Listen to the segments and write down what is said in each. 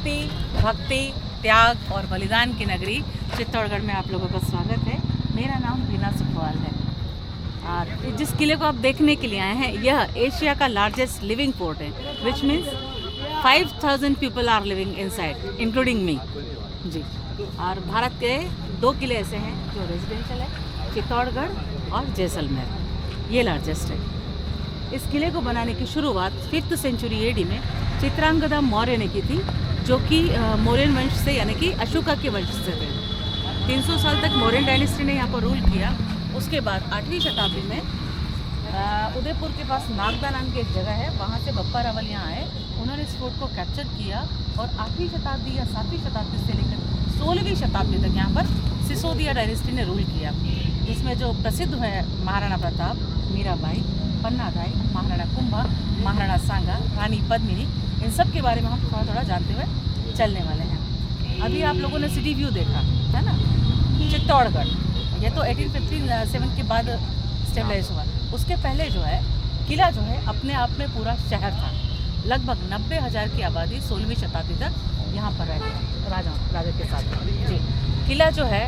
शक्ति, भक्ति, त्याग और बलिदान की नगरी चित्तौड़गढ़ में आप लोगों का स्वागत है। मेरा नाम बीना सुखवाल है और जिस किले को आप देखने के लिए आए हैं यह एशिया का लार्जेस्ट लिविंग पोर्ट है, which means 5000 people are living inside including me जी। और भारत के 2 किले ऐसे हैं जो रेजिडेंशियल है, चित्तौड़गढ़ और जैसलमेर, ये लार्जेस्ट है। इस किले को बनाने की शुरुआत 5th सेंचुरी AD में चित्रांगदा मौर्य ने की थी, जो कि मौर्यन वंश से यानी कि अशोका के वंश से थे। 300 साल तक मौर्यन डायनेस्टी ने यहाँ पर रूल किया। उसके बाद 8वीं शताब्दी में उदयपुर के पास नागदा नाम की एक जगह है, वहाँ से बप्पा रावल यहाँ आए, उन्होंने इस फोर्ट को कैप्चर किया और 8वीं शताब्दी या 7वीं शताब्दी से लेकर 16वीं शताब्दी तक यहाँ पर सिसोदिया डायनेस्टी ने रूल किया, जिसमें जो प्रसिद्ध है महाराणा प्रताप, मीराबाई, पन्नादाई, महाराणा कुंभा, महाराणा सांगा, रानी पद्मिनी, इन सब के बारे में हम थोड़ा थोड़ा जानते हुए चलने वाले हैं। अभी आप लोगों ने सिटी व्यू देखा है ना, चित्तौड़गढ़, ये तो 1857 के बाद स्टेबलाइज हुआ। उसके पहले जो है किला जो है अपने आप में पूरा शहर था। लगभग 90,000 की आबादी 16वीं शताब्दी तक यहाँ पर रहती राजा के साथ जी। किला जो है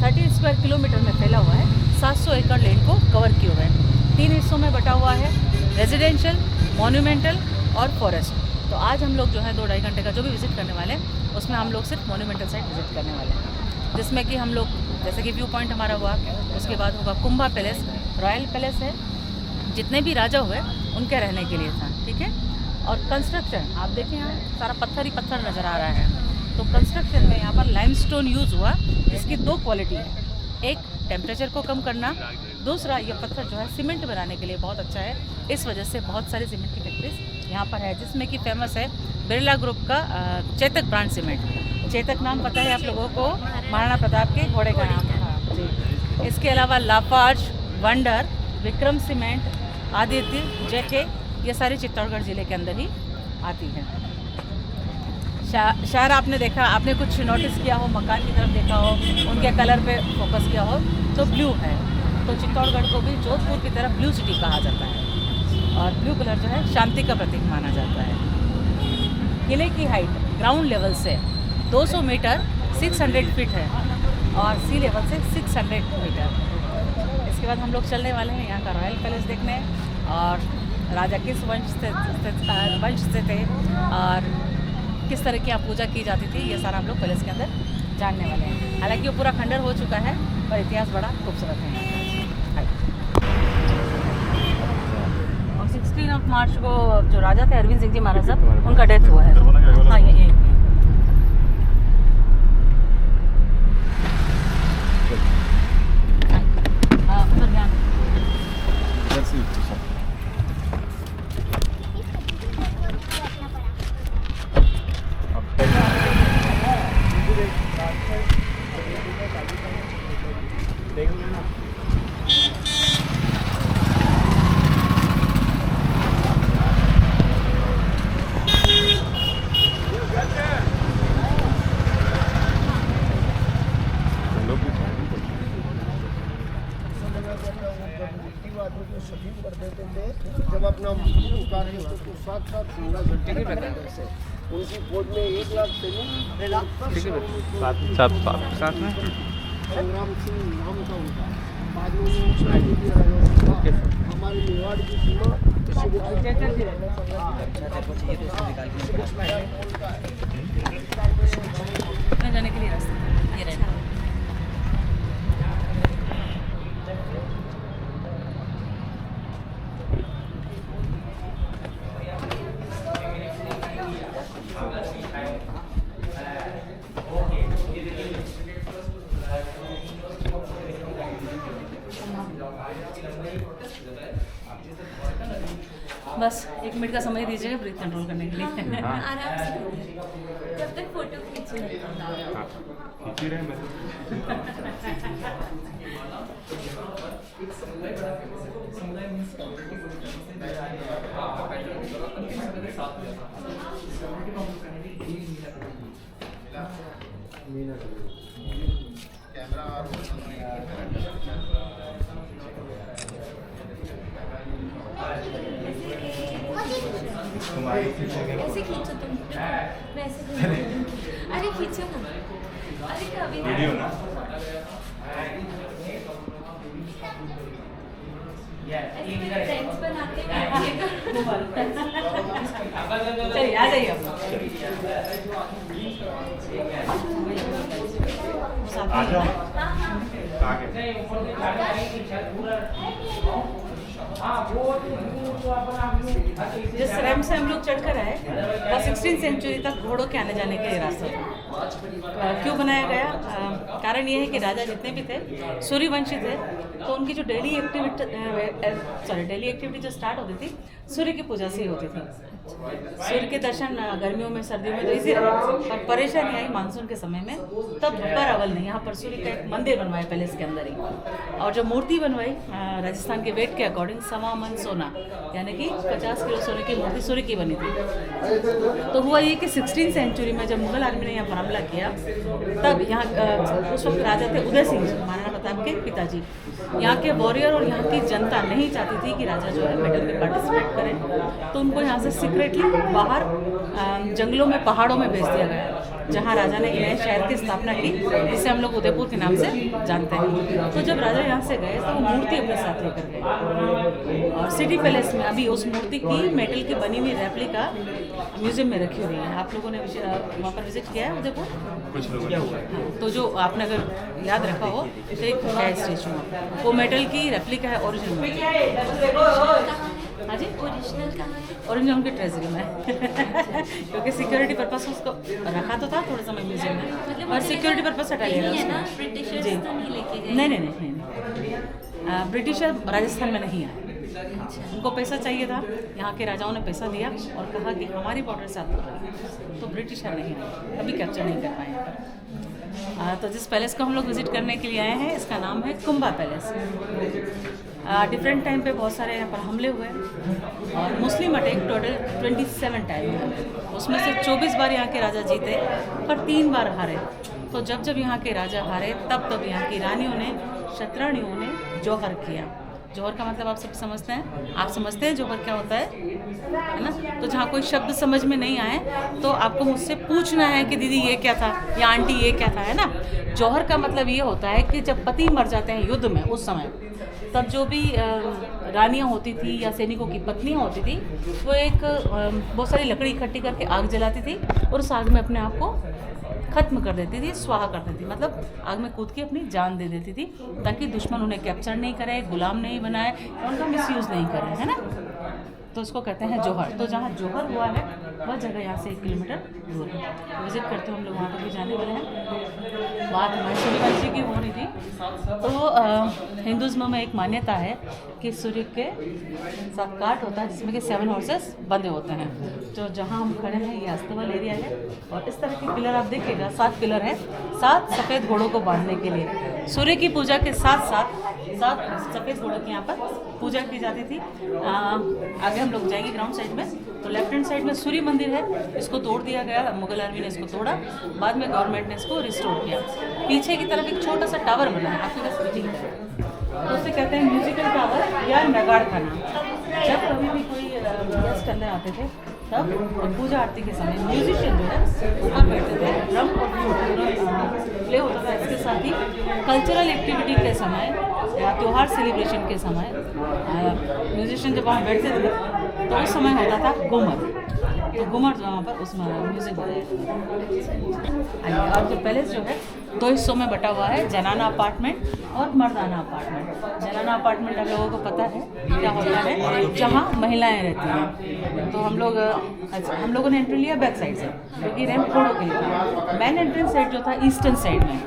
30 स्क्वायर किलोमीटर में फैला हुआ है, 700 एकड़ लैंड को कवर किए हुए हैं। 3 हिस्सों में बटा हुआ है, रेजिडेंशियल, मॉन्यूमेंटल और फॉरेस्ट। तो आज हम लोग जो है 2-2.5 घंटे का जो भी विजिट करने वाले हैं उसमें हम लोग सिर्फ मॉन्यूमेंटल साइट विजिट करने वाले हैं, जिसमें कि हम लोग जैसे कि व्यू पॉइंट हमारा हुआ, उसके बाद होगा कुंभा पैलेस, रॉयल पैलेस है, जितने भी राजा हुए उनके रहने के लिए था, ठीक है। और कंस्ट्रक्शन आप देखें यहाँ सारा पत्थर ही पत्थर नज़र आ रहा है। तो कंस्ट्रक्शन में यहाँ पर लाइमस्टोन यूज़ हुआ, जिसकी 2 क्वालिटी है, एक टेम्परेचर को कम करना, दूसरा ये पत्थर जो है सीमेंट बनाने के लिए बहुत अच्छा है। इस वजह से बहुत सारी सीमेंट की फैक्ट्रीज यहाँ पर है, जिसमें कि फेमस है बिरला ग्रुप का चेतक ब्रांड सीमेंट। चेतक नाम पता है आप लोगों को, महाराणा प्रताप के घोड़े का नाम था जी। इसके अलावा Lafarge, Wonder, Vikram cement, Aditya, JK, ये सारी चित्तौड़गढ़ ज़िले के अंदर ही आती हैं। शहर आपने देखा, आपने कुछ नोटिस किया हो, मकान की तरफ देखा हो, उनके कलर पे फोकस किया हो तो ब्लू है। तो चित्तौड़गढ़ को भी जोधपुर की तरफ ब्लू सिटी कहा जाता है और ब्लू कलर जो है शांति का प्रतीक माना जाता है। किले की हाइट ग्राउंड लेवल से 200 मीटर 600 फीट है और सी लेवल से 600 मीटर। इसके बाद हम लोग चलने वाले हैं यहाँ का रॉयल पैलेस देखने, और राजा किस वंश से थे और किस तरह की यहाँ पूजा की जाती थी, ये सारा हम लोग पैलेस के अंदर जानने वाले हैं। हालांकि वो पूरा खंडर हो चुका है पर इतिहास बड़ा खूबसूरत है। और 16 मार्च को जो राजा थे अरविंद सिंह जी महाराज साहब, उनका डेथ हुआ है। हाँ ये जब अपना उनकी फौज में 1 लाख साथ में संग्राम सिंह नाम था उनका, बाद में उन्होंने हमारे मेवाड़ की सीमा जाने के लिए रास्ता ये रहना। बस 1 मिनट का समय दीजिएगा ब्रीथ कंट्रोल करने के लिए। आराम से जब तक फोटो खींच रहे ऐसे खींचो तुम, मैं ऐसे खींचूंगी। अरे खींचो ना, अरे कभी वीडियो ना ऐसे मेरे फ्रेंड्स बनाते हैं। चलिए आ जाइए आ जाओ हाँ हाँ आगे जिस रैम्प से हम लोग चढ़कर आए वह 16th सेंचुरी तक घोड़ों के आने जाने के लिए रास्ता था। क्यों बनाया गया? कारण ये है कि राजा जितने भी थे सूर्यवंशी थे, तो उनकी जो डेली एक्टिविटी जो स्टार्ट होती थी सूर्य की पूजा से ही होती थी। सूर्य के दर्शन गर्मियों में सर्दियों में तो इजी रहे, पर परेशानी आई मानसून के समय में, तब पर अवल नहीं, यहाँ पर सूर्य का एक मंदिर बनवाया पैलेस के अंदर ही, और जो मूर्ति बनवाई राजस्थान के वेट के अकॉर्डिंग 1.25 मन सोना, यानी कि 50 किलो सोने की मूर्ति सूर्य की बनी थी। तो हुआ ये कि 16th सेंचुरी में जब मुगल आर्मी ने यहाँ पर हमला किया, तब यहाँ उस वक्त राजा थे उदय सिंह जी, महाराणा प्रताप के पिताजी। यहाँ के वॉरियर और यहाँ की जनता नहीं चाहती थी कि राजा जो है मेडल में पार्टिसिपेट करें, तो उनको यहाँ से सीक्रेटली बाहर जंगलों में पहाड़ों में भेज दिया गया, जहाँ राजा ने नए शहर की स्थापना की, जिसे हम लोग उदयपुर के नाम से जानते हैं। तो जब राजा यहाँ से गए तो वो मूर्ति अपने साथ लेकर गए, और सिटी पैलेस में अभी उस मूर्ति की मेटल की बनी हुई रेप्लिका म्यूजियम में रखी हुई है। आप लोगों ने वहाँ पर विजिट किया है उदयपुर? कुछ लोगों ने हाँ, तो जो आपने अगर याद रखा हो तो एक है स्टेचू, वो मेटल की रेप्लिका है, ओरिजिनल। हाँ जी, ओरिजिनल कहाँ है? ओरिजिनल उनके ट्रेजरी में क्योंकि सिक्योरिटी पर्पस उसको रखा तो था थोड़ा समय म्यूजियम में, मतलब और सिक्योरिटी पर्पस हटा लिया है ना, उसको। ब्रिटिशर्स जी। तो नहीं लेके गए? नहीं, ब्रिटिशर राजस्थान में नहीं आए, उनको पैसा चाहिए था, यहाँ के राजाओं ने पैसा दिया और कहा कि हमारी बॉर्डर से आप रहिए, तो ब्रिटिशर नहीं आए, कभी कैप्चर नहीं कर पाए यहाँ पर। तो जिस पैलेस को हम लोग विजिट करने के लिए आए हैं, इसका नाम है कुंभा पैलेस। डिफरेंट टाइम पे बहुत सारे यहाँ पर हमले हुए, और मुस्लिम अटैक टोटल 27 टाइम हुए, उसमें से 24 बार यहाँ के राजा जीते, पर 3 बार हारे। तो जब जब यहाँ के राजा हारे, तब यहाँ की रानियों ने, शतरानियों ने जौहर किया। जौहर का मतलब आप सब समझते हैं? आप समझते हैं जौहर क्या होता है ना? तो जहाँ कोई शब्द समझ में नहीं आए तो आपको मुझसे पूछना है कि दीदी ये क्या था, या आंटी ये क्या था, है ना? जौहर का मतलब ये होता है कि जब पति मर जाते हैं युद्ध में, उस समय तब जो भी रानियाँ होती थी या सैनिकों की पत्नियाँ होती थी, वो एक बहुत सारी लकड़ी इकट्ठी करके आग जलाती थी, और उस आग में अपने आप को खत्म कर देती थी, स्वाहा कर देती थी, मतलब आग में कूद के अपनी जान दे देती थी, ताकि दुश्मन उन्हें कैप्चर नहीं करे, गुलाम नहीं बनाए, उनका मिसयूज़ नहीं करे, है ना? तो इसको कहते हैं जौहर। तो जहाँ जौहर हुआ है वह जगह यहाँ से 1 किलोमीटर दूर है, तो विजिट करते हो हम लोग, वहाँ पर भी जाने वाले हैं। बात हमारे सूर्यवंशी की हो रही थी, तो हिंदुज़्म में एक मान्यता है कि सूर्य के साथ काट होता है, जिसमें कि 7 हॉर्सेस बंधे होते हैं। तो जहाँ हम खड़े हैं ये अस्तबल एरिया है, और इस तरह के पिलर आप देखिएगा, 7 पिलर हैं, 7 सफ़ेद घोड़ों को बांधने के लिए। सूर्य की पूजा के साथ साथ 7 सफ़ेद घोड़ों की यहाँ पर पूजा की जाती थी। आगे हम लोग जाएंगे ग्राउंड साइड में, तो लेफ्ट हैंड साइड में सूर्य मंदिर है, इसको तोड़ दिया गया, मुगल आर्मी ने इसको तोड़ा, बाद में गवर्नमेंट ने इसको रिस्टोर किया। पीछे की तरफ एक छोटा सा टावर बना है, आपके पास पीछे की तरफ, तो उसे कहते हैं म्यूजिकल टावर या नगाड़ खाना। जब कभी भी कोई गेस्ट अंदर आते थे, तब पूजा आरती के समय म्यूजिशियन जो है ऊपर बैठते थे, ड्रम और फ्लूट प्ले होता था। इसके साथ ही कल्चरल एक्टिविटी के समय या त्यौहार सेलिब्रेशन के समय म्यूजिशियन जब वहाँ बैठते थे, तो उस समय होता था घूमर। तो घूमर जो वहाँ पर उसमें म्यूजिक आइए। और जो पैलेस जो है 2 हिस्सों में बटा हुआ है, जनाना अपार्टमेंट और मर्दाना अपार्टमेंट। जनाना अपार्टमेंट आप लोगों को पता है क्या होता है, जहाँ महिलाएं रहती हैं। तो हम लोगों ने एंट्री लिया बैक साइड से, क्योंकि रैंप घोड़ों के लिए था। मेन एंट्रेंस साइड जो था ईस्टर्न साइड में,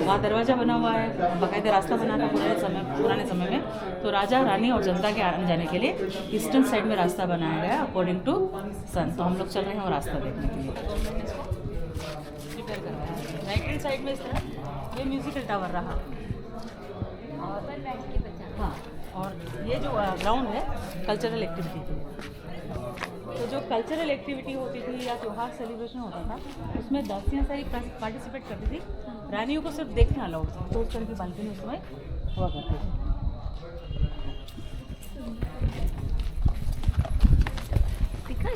वहाँ दरवाज़ा बना हुआ है, बाकायदा रास्ता बना था पुराने समय में। तो राजा रानी और जनता के आने जाने के लिए ईस्टर्न साइड में रास्ता बनाया गया अकॉर्डिंग टू सन। तो हम लोग चल रहे हैं वो रास्ता देखने के लिए। राइट हैंड साइड में इस तरह ये म्यूजिकल टावर रहा, और बैठ के बजा। हाँ, और ये जो ग्राउंड है कल्चरल एक्टिविटी थी। तो जो कल्चरल एक्टिविटी होती थी या त्यौहार सेलिब्रेशन होता था, उसमें दासियाँ सारी पार्टिसिपेट करती थी, रानियों को सिर्फ देखना अलाउड था। तो उस तरह की बालकनी उसमें हुआ करती थी। दिखा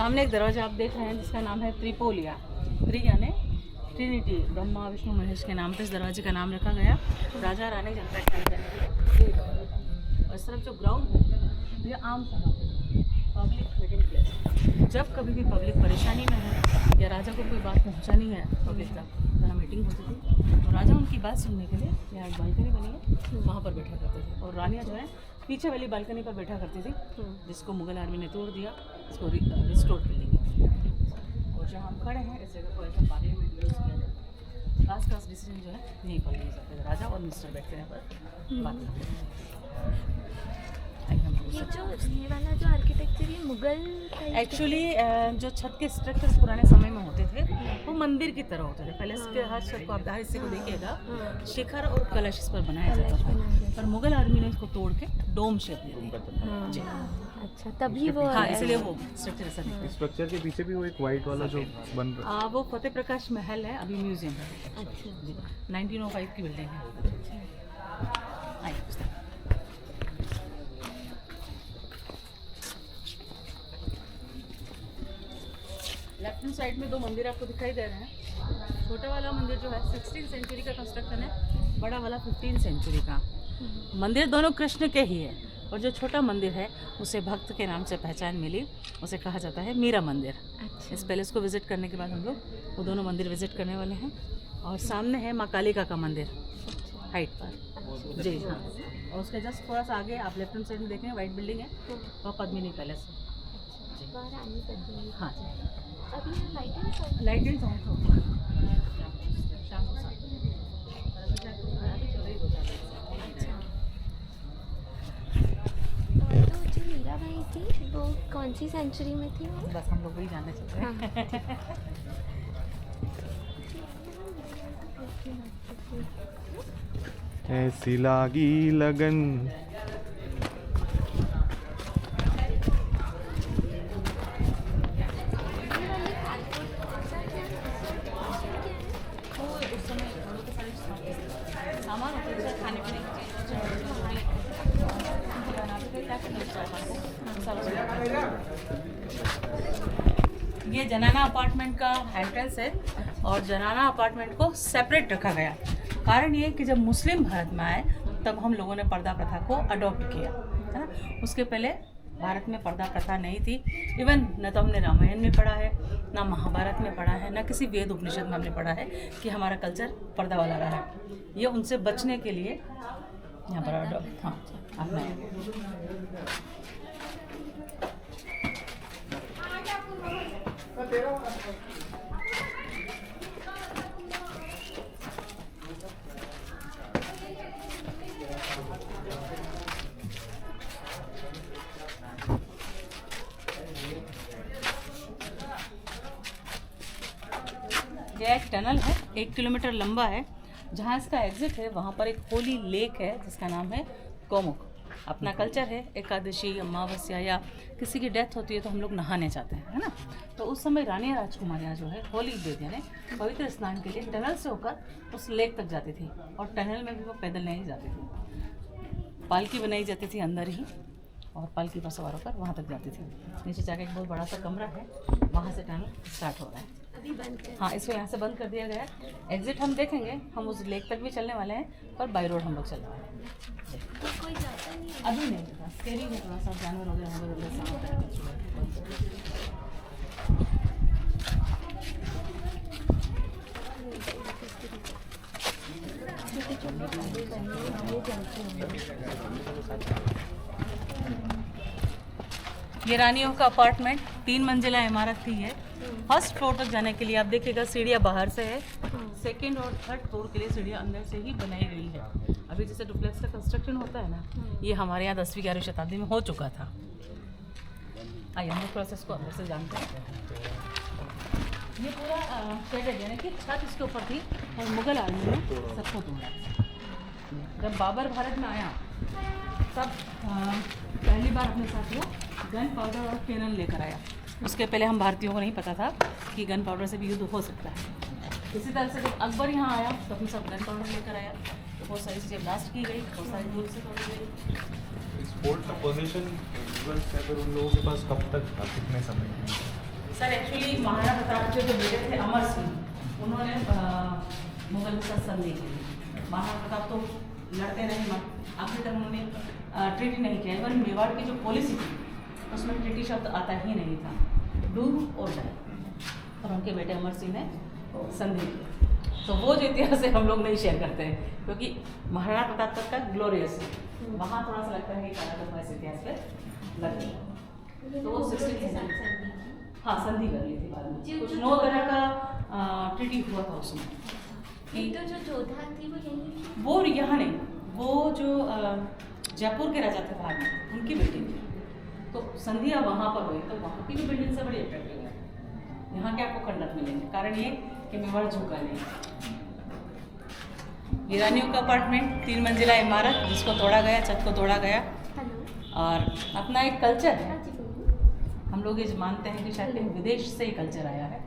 सामने एक दरवाजा आप देख रहे हैं जिसका नाम है त्रिपोलिया। त्रि यानी ट्रिनिटी, ब्रह्मा विष्णु महेश के नाम पे इस दरवाजे का नाम रखा गया। राजा रानी जनता के अंदर और इस तरफ जो ग्राउंड है ये आम सभा, पब्लिक मीटिंग प्लेस। जब कभी भी पब्लिक परेशानी में है या राजा को कोई बात पहुंचानी है पब्लिक तक, यहाँ मीटिंग होती थी तो राजा उनकी बात सुनने के लिए यहाँ एक बालकनी बनी है वहाँ पर बैठा करते थे, और रानियाँ जो है पीछे वाली बालकनी पर बैठा करती थी, जिसको मुगल आर्मी ने तोड़ दिया, इसको रिस्टोर कर लेंगे। और जहाँ हम खड़े हैं इस जगह को ऐसा पार्लियामेंट यूज़ किया जाता है। खास डिसीजन जो है यहीं पर लिए जाते थे, राजा और मिनिस्टर बैठते हैं पर बात करते हैं। ये जो ये वाला जो आर्किटेक्चर ये मुगल एक्चुअली जो छत के स्ट्रक्चर्स पुराने समय में होते थे वो मंदिर की तरह होते थे। पहले इसके हर छत को आप हर हिस्से को देखिएगा शिखर और कलश इस पर बनाया जाता था, पर मुगल आर्मी ने इसको तोड़ के डोम शेप दे दिया। जी अच्छा, तभी वो हाँ, इसलिए वो स्ट्रक्चर ऐसा दिखता है। स्ट्रक्चर के पीछे भी वो एक वाइट वाला जो बन रहा है। वो फतेह प्रकाश महल है, अभी म्यूजियम है। अच्छा जी 1905 की बिल्डिंग है। आइए। लेफ्ट हैंड साइड में दो मंदिर आपको दिखाई दे रहे हैं। छोटा वाला मंदिर जो है 16th सेंचुरी का कंस्ट्रक्शन है, बड़ा वाला 15th सेंचुरी का। मंदिर दोनों कृष्ण के ही है, और जो छोटा मंदिर है उसे भक्त के नाम से पहचान मिली, उसे कहा जाता है मीरा मंदिर। अच्छा। इस पैलेस को विजिट करने के बाद हम लोग वो दोनों मंदिर विजिट करने वाले हैं। और सामने है माँ कालिका का मंदिर हाइट पर। जी हाँ, और उसके जस्ट थोड़ा सा आगे आप लेफ्ट हैंड साइड में देखें वाइट बिल्डिंग है, वह पद्मिनी पैलेस है। हाँ, अभी लाइटिंग लाइट एंड साउंड शाम को 7 तो जो मीराबाई थी वो कौन सी सेंचुरी में थी वो? बस हम लोग वही जानना चाहते हैं। ऐसी लागी लगन। सामान होता है खाने पीने की चीज़। ये जनाना अपार्टमेंट का एंट्रेंस है, और जनाना अपार्टमेंट को सेपरेट रखा गया। कारण ये कि जब मुस्लिम भारत में आए तब हम लोगों ने पर्दा प्रथा को अडॉप्ट किया, है ना। उसके पहले भारत में पर्दा प्रथा नहीं थी। इवन न तो हमने रामायण में पढ़ा है, ना महाभारत में पढ़ा है, ना किसी वेद उपनिषद में हमने पढ़ा है कि हमारा कल्चर पर्दा वाला रहा है। ये उनसे बचने के लिए यहाँ पर अडॉप्ट। हाँ, अपना ये एक टनल है, 1 किलोमीटर लंबा है। जहाँ इसका एग्जिट है वहाँ पर एक होली लेक है जिसका नाम है गोमुख। अपना कल्चर है, एकादशी, अमावस्या या किसी की डेथ होती है तो हम लोग नहाने जाते हैं, है ना। तो उस समय रानी राजकुमारियाँ जो है होली देवी ने पवित्र स्नान के लिए टनल से होकर उस लेक तक जाती थी, और टनल में भी वो पैदल नहीं जाती थी, पालकी बनाई जाती थी अंदर ही, और पालकी पर सवार होकर वहाँ तक जाती थी। नीचे जाकर एक बहुत बड़ा सा कमरा है, वहाँ से टनल स्टार्ट हो रहा है। अभी बंद कर। हाँ, इसको यहाँ से बंद कर दिया गया है। एग्जिट हम देखेंगे, हम उस लेक तक भी चलने वाले हैं, पर बाई रोड हम लोग चल रहे हैं। तो कोई जाता नहीं है? अभी नहीं होता, स्केरी है थोड़ा सा, जानवर वगैरह ये रानियों का अपार्टमेंट 3 मंजिला इमारत थी है। फर्स्ट फ्लोर तक जाने के लिए आप देखिएगा सीढ़ियाँ बाहर से है, सेकंड और थर्ड फ्लोर के लिए सीढ़ियाँ अंदर से ही बनाई गई है। अभी जैसे डुप्लेक्स का कंस्ट्रक्शन होता है ना, ये हमारे यहाँ 10वीं 11वीं शताब्दी में हो चुका था। आइए हम लोग प्रोसेस को अंदर से जानते हैं। ये पूरा शेडेड यानी कि छत इसके ऊपर थी, और मुगल आर्मी ने सबको तोड़ा। जब बाबर भारत में आया तब पहली बार अपने साथ वो गन पाउडर और कैनन लेकर आया। उसके पहले हम भारतीयों को नहीं पता था कि गन पाउडर से भी युद्ध हो सकता है। इसी तरह से जब अकबर यहाँ आया तो अपने सब गन पाउडर लेकर आया, तो बहुत सारी चीज़ें ब्लास्ट की गई, बहुत सारी दूर से तोड़ी गई। इस फोर्ट का पोजीशन मुगल्स है, पर उन लोगों के पास कब तक था, कितने समय के लिए? सर एक्चुअली महाराणा प्रताप के जो बेटे थे अमर सिंह, उन्होंने मुगल के साथ संधि की। महाराणा प्रताप तो लड़ते रहे, आखिर तक उन्होंने ट्रीटी नहीं किया। इवन मेवाड़ की जो पॉलिसी थी उसमें ट्रीटी शब्द आता ही नहीं था, डू और डाई। और उनके बेटे अमर सिंह ने संधि की। तो वो जो इतिहास है हम लोग नहीं शेयर करते हैं, क्योंकि महाराणा प्रताप तक का ग्लोरियस है, वहाँ थोड़ा सा लगता है कि काला तो इस इतिहास पे लग गया। तो वो 16 हाँ संधि कर ली थी बाद में, कुछ 9 तरह का ट्रीटी हुआ था उसमें। तो जो जोधा थी वो यहीं थी? वो यहाँ नहीं, वो जो जयपुर के राजा थे बाद में, उनकी बिल्डिंग थी। तो संधिया वहाँ पर हुई, तो वहाँ की भी बिल्डिंग से बड़ी अट्रैक्टिव है। यहाँ के आपको खंडक मिलेंगे, कारण ये कि मेवाड़ झुका नहीं। ये रानियों का अपार्टमेंट 3 मंजिला इमारत जिसको तोड़ा गया, छत को तोड़ा गया। हेलो। और अपना एक कल्चर है, हाँ जी बोलिए। हम लोग ये मानते हैं कि शायद कहीं विदेश से ये कल्चर आया है।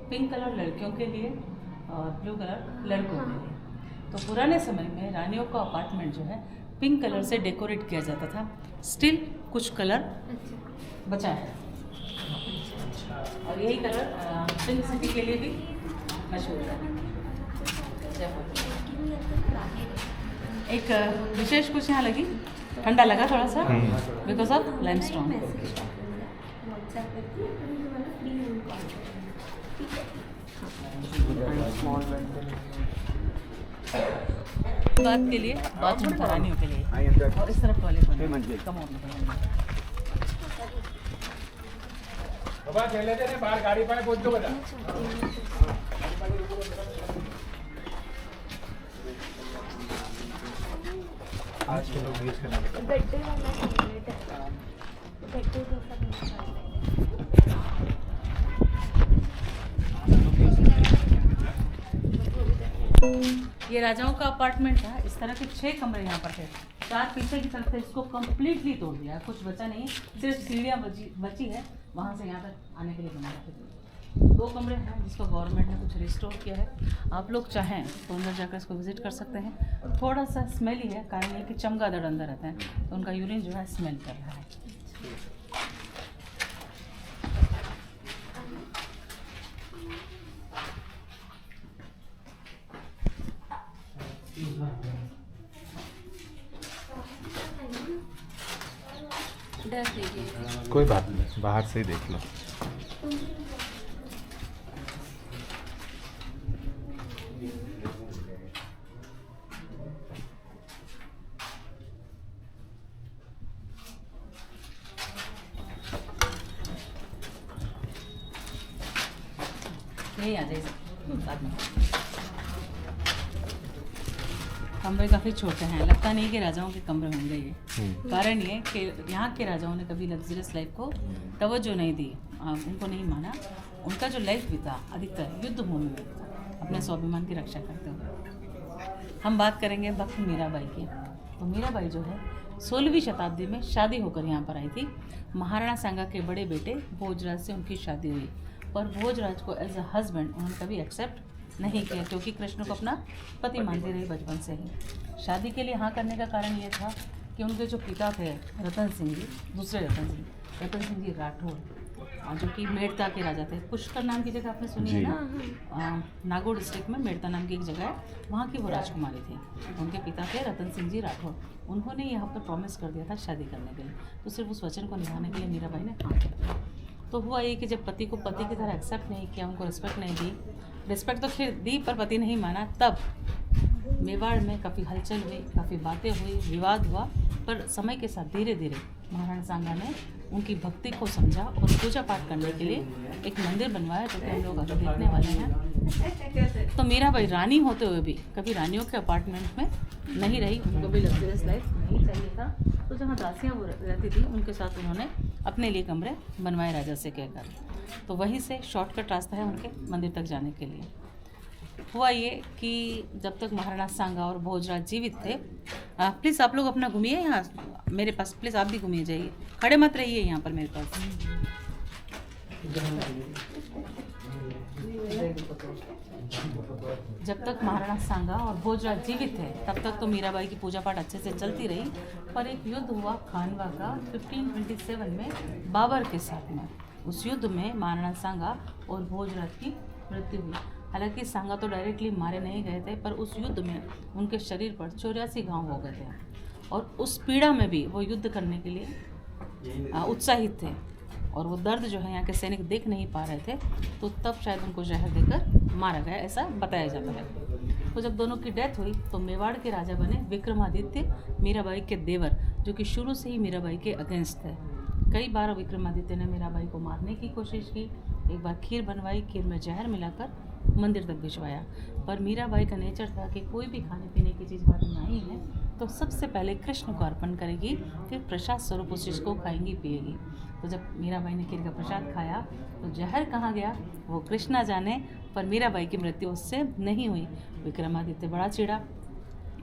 पिंक कलर लड़कियों के लिए और ब्लू कलर लड़कों के लिए। तो पुराने समय में रानियों का अपार्टमेंट जो है पिंक कलर से डेकोरेट किया जाता था। स्टिल कुछ कलर अच्छा। बचा है, और यही कलर पिंक सिटी के लिए भी मशहूर है। एक विशेष कुछ यहाँ लगी, ठंडा लगा थोड़ा सा बिकॉज ऑफ लाइमस्टोन। बात के लिए, बाथरूम था रानियों के लिए, और इस तरफ टॉयलेट बना। कम बाबा चले थे बाहर गाड़ी पाए पहुंच दो बता। आज के लोग यूज करना गड्ढे वाला टॉयलेट है, गड्ढे जैसा बना है। ये राजाओं का अपार्टमेंट था। इस तरह के 6 कमरे यहाँ पर थे, 4 पीछे की तरफ थे, इसको कम्प्लीटली तोड़ दिया, कुछ बचा नहीं, सिर्फ सीढ़ियाँ बची है, वहाँ से यहाँ तक आने के लिए बना रखे थे। 2 कमरे हैं जिसको गवर्नमेंट ने कुछ रिस्टोर किया है। आप लोग चाहें तो अंदर जाकर इसको विजिट कर सकते हैं। थोड़ा सा स्मेली है, कारण ये कि चमगादड़ अंदर रहते हैं, तो उनका यूरिन जो है स्मेल कर रहा है। डर दीजिए। कोई बात नहीं, बाहर से ही देख लो। यही आ जाइए साथ में। कमरे काफ़ी छोटे हैं, लगता नहीं कि राजाओं के कमरे होंगे ये। कारण ये कि यहाँ के राजाओं ने कभी लग्जरियस लाइफ को तवज्जो नहीं दी, उनको नहीं माना। उनका जो लाइफ बीता अधिकतर युद्ध भूमि में बीता, अपने स्वाभिमान की रक्षा करते हुए। हम बात करेंगे वक्त मीराबाई की। तो मीराबाई जो है 16वीं शताब्दी में शादी होकर यहाँ पर आई थी। महाराणा सांगा के बड़े बेटे भोजराज से उनकी शादी हुई, पर भोजराज को एज अ हस्बैंड उन्होंने कभी एक्सेप्ट नहीं किया, क्योंकि कृष्ण को अपना पति मानती रही बचपन से ही। शादी के लिए हाँ करने का कारण ये था कि उनके जो पिता थे रतन सिंह जी, दूसरे रतन सिंह जी राठौर, जो कि मेड़ता के राजा थे। पुष्कर नाम की जगह आपने सुनी है ना, नागौर डिस्ट्रिक्ट में मेड़ता नाम की एक जगह है, वहाँ की वो राजकुमारी थी। उनके पिता थे रतन सिंह जी राठौर। उन्होंने यहाँ पर प्रॉमिस कर दिया था शादी करने के लिए, तो सिर्फ उस वचन को निभाने के लिए मीराबाई ने हाँ किया। तो हुआ ये कि जब पति को पति की तरह एक्सेप्ट नहीं किया, उनको रिस्पेक्ट नहीं दी, रिस्पेक्ट तो खैर दी पर पति नहीं माना, तब मेवाड़ में काफ़ी हलचल हुई, काफ़ी बातें हुई, विवाद हुआ। पर समय के साथ धीरे धीरे महाराणा सांगा ने उनकी भक्ति को समझा और पूजा पाठ करने के लिए एक मंदिर बनवाया, जो कि हम लोग अभी देखने वाले हैं। तो मीराबाई रानी होते हुए भी कभी रानियों के अपार्टमेंट में नहीं रही, उनको भी लग्जरियस लाइफ नहीं चाहिए था। तो जहाँ दासियाँ वो रहती थी उनके साथ उन्होंने अपने लिए कमरे बनवाए राजा से कहकर। तो वहीं से शॉर्टकट रास्ता है उनके मंदिर तक जाने के लिए। हुआ ये कि जब तक महाराणा सांगा और भोजराज जीवित थे, प्लीज़ आप लोग अपना घूमिए यहाँ मेरे पास, प्लीज़ आप भी घूमिए जाइए, खड़े मत रहिए यहाँ पर मेरे पास। जब तक महाराणा सांगा और भोजराज जीवित थे तब तक तो मीराबाई की पूजा पाठ अच्छे से चलती रही। पर एक युद्ध हुआ खानवा का 1527 में बाबर के साथ में। उस युद्ध में महाराणा सांगा और भोजराज की मृत्यु हुई। हालांकि सांगा तो डायरेक्टली मारे नहीं गए थे, पर उस युद्ध में उनके शरीर पर 84 घाव हो गए थे और उस पीड़ा में भी वो युद्ध करने के लिए उत्साहित थे। और वो दर्द जो है यहाँ के सैनिक देख नहीं पा रहे थे, तो तब शायद उनको जहर देकर मारा गया, ऐसा बताया जाता है। तो जब दोनों की डेथ हुई तो मेवाड़ के राजा बने विक्रमादित्य, मीराबाई के देवर, जो कि शुरू से ही मीराबाई के अगेंस्ट थे। कई बार विक्रमादित्य ने मीराबाई को मारने की कोशिश की। एक बार खीर बनवाई, खीर में जहर मिलाकर मंदिर तक भिजवाया, पर मीराबाई का नेचर था कि कोई भी खाने पीने की चीज़ हाथ में आई है तो सबसे पहले कृष्ण को अर्पण करेगी, फिर प्रसाद स्वरूप उस चीज़ को खाएंगी पिएगी। तो जब मीराबाई ने खीर का प्रसाद खाया तो जहर कहाँ गया वो कृष्णा जाने, पर मीराबाई की मृत्यु उससे नहीं हुई। विक्रमादित्य बड़ा चिढ़ा,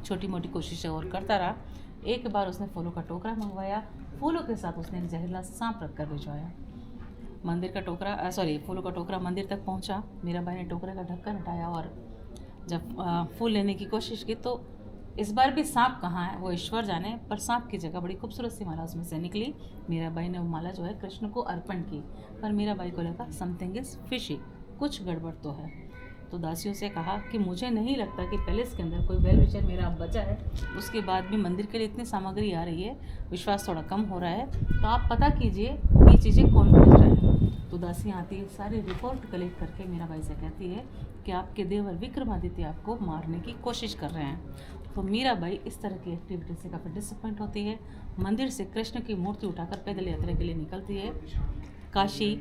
छोटी मोटी कोशिशें और करता रहा। एक बार उसने फूलों का टोकरा मंगवाया, फूलों के साथ उसने एक जहरीला सांप रखकर भिजवाया। मंदिर का टोकरा फूलों का टोकरा मंदिर तक पहुंचा। मीराबाई ने टोकरे का ढक्कन हटाया और जब फूल लेने की कोशिश की तो इस बार भी सांप कहाँ है वो ईश्वर जाने, पर सांप की जगह बड़ी खूबसूरत सी माला उसमें से निकली। मीराबाई ने वो माला जो है कृष्ण को अर्पण की, पर मीराबाई को लगा समथिंग इज फिशी, कुछ गड़बड़ तो है। तो दासियों से कहा कि मुझे नहीं लगता कि पैलेस के अंदर कोई वेल विशर मेरा अब बचा है, उसके बाद भी मंदिर के लिए इतनी सामग्री आ रही है, विश्वास थोड़ा कम हो रहा है, तो आप पता कीजिए ये चीज़ें कौन भेज रहा है। तो दासियाँ आती है, सारी रिपोर्ट कलेक्ट करके मीराबाई से कहती है कि आपके देवर विक्रमादित्य आपको मारने की कोशिश कर रहे हैं। तो मीराबाई इस तरह की एक्टिविटी से काफ़ी डिसअपॉइंट होती है। मंदिर से कृष्ण की मूर्ति उठाकर पैदल यात्रा के लिए निकलती है। काशी,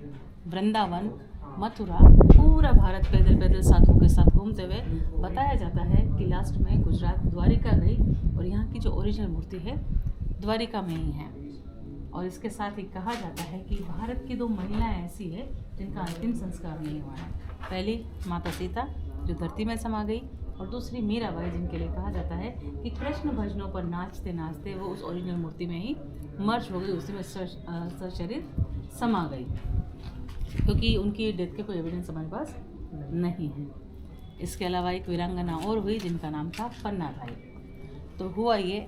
वृंदावन, मथुरा, पूरा भारत पैदल पैदल साधुओं के साथ घूमते हुए बताया जाता है कि लास्ट में गुजरात द्वारिका गई और यहाँ की जो ओरिजिनल मूर्ति है द्वारिका में ही है। और इसके साथ ही कहा जाता है कि भारत की 2 महिलाएं ऐसी है जिनका अंतिम संस्कार नहीं हुआ है। पहली माता सीता जो धरती में समा गई, और दूसरी मीराबाई जिनके लिए कहा जाता है कि कृष्ण भजनों पर नाचते नाचते वो उस ओरिजिनल मूर्ति में ही मर्ज हो गई, उसी में शरीर समा गई, क्योंकि उनकी डेथ के कोई एविडेंस हमारे पास नहीं है। इसके अलावा एक वीरांगना और हुई जिनका नाम था पन्नाधाई। तो हुआ ये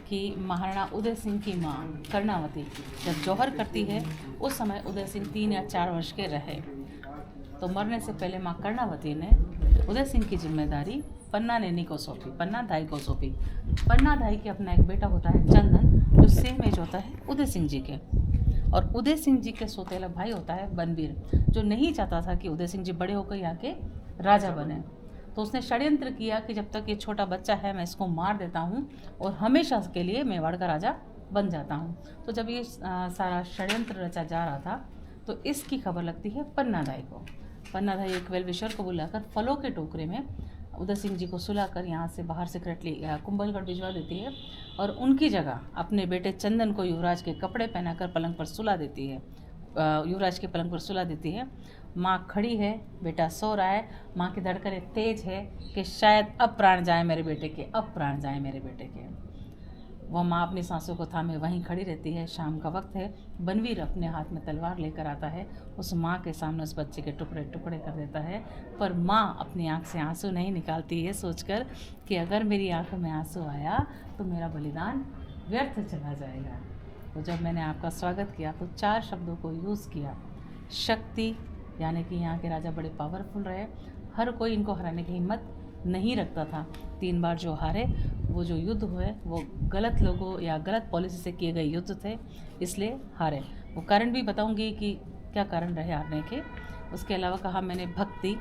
कि महाराणा उदय सिंह की माँ कर्णावती जब जौहर करती है उस समय उदय सिंह 3 या 4 वर्ष के रहे। तो मरने से पहले माँ कर्णावती ने उदय सिंह की जिम्मेदारी पन्ना नैनी को सौंपी, पन्नाधाई को सौंपी। पन्नाधाई के अपना एक बेटा होता है चंदन, जो सेम एज होता है उदय सिंह जी के, और उदय सिंह जी के सौतेला भाई होता है बनवीर, जो नहीं चाहता था कि उदय सिंह जी बड़े होकर यहाँ के राजा बने। तो उसने षड्यंत्र किया कि जब तक ये छोटा बच्चा है मैं इसको मार देता हूँ और हमेशा के लिए मेवाड़ का राजा बन जाता हूँ। तो जब ये सारा षड्यंत्र रचा जा रहा था तो इसकी खबर लगती है पन्नाधाई को। पन्नाधाई एक वेल विशर को बुलाकर फलों के टोकरे में उदय सिंह जी को सुलाकर यहाँ से बाहर सिक्रेटली कुंभलगढ़ भिजवा देती है और उनकी जगह अपने बेटे चंदन को युवराज के कपड़े पहनाकर पलंग पर सुला देती है, युवराज के पलंग पर सुला देती है। माँ खड़ी है, बेटा सो रहा है, माँ की धड़कनें तेज है कि शायद अब प्राण जाए मेरे बेटे के, अब प्राण जाए मेरे बेटे के। वह माँ अपनी सांसों को थामे वहीं खड़ी रहती है। शाम का वक्त है, बनवीर अपने हाथ में तलवार लेकर आता है, उस माँ के सामने उस बच्चे के टुकड़े टुकड़े कर देता है। पर माँ अपनी आँख से आंसू नहीं निकालती है, सोचकर कि अगर मेरी आँखों में आंसू आया तो मेरा बलिदान व्यर्थ चला जाएगा। तो जब मैंने आपका स्वागत किया तो 4 शब्दों को यूज़ किया। शक्ति, यानी कि यहाँ के राजा बड़े पावरफुल रहे, हर कोई इनको हराने की हिम्मत नहीं रखता था। 3 बार जो हारे, वो जो युद्ध हुए वो गलत लोगों या गलत पॉलिसी से किए गए युद्ध थे, इसलिए हारे। वो कारण भी बताऊंगी कि क्या कारण रहे हारने के। उसके अलावा कहा मैंने भक्ति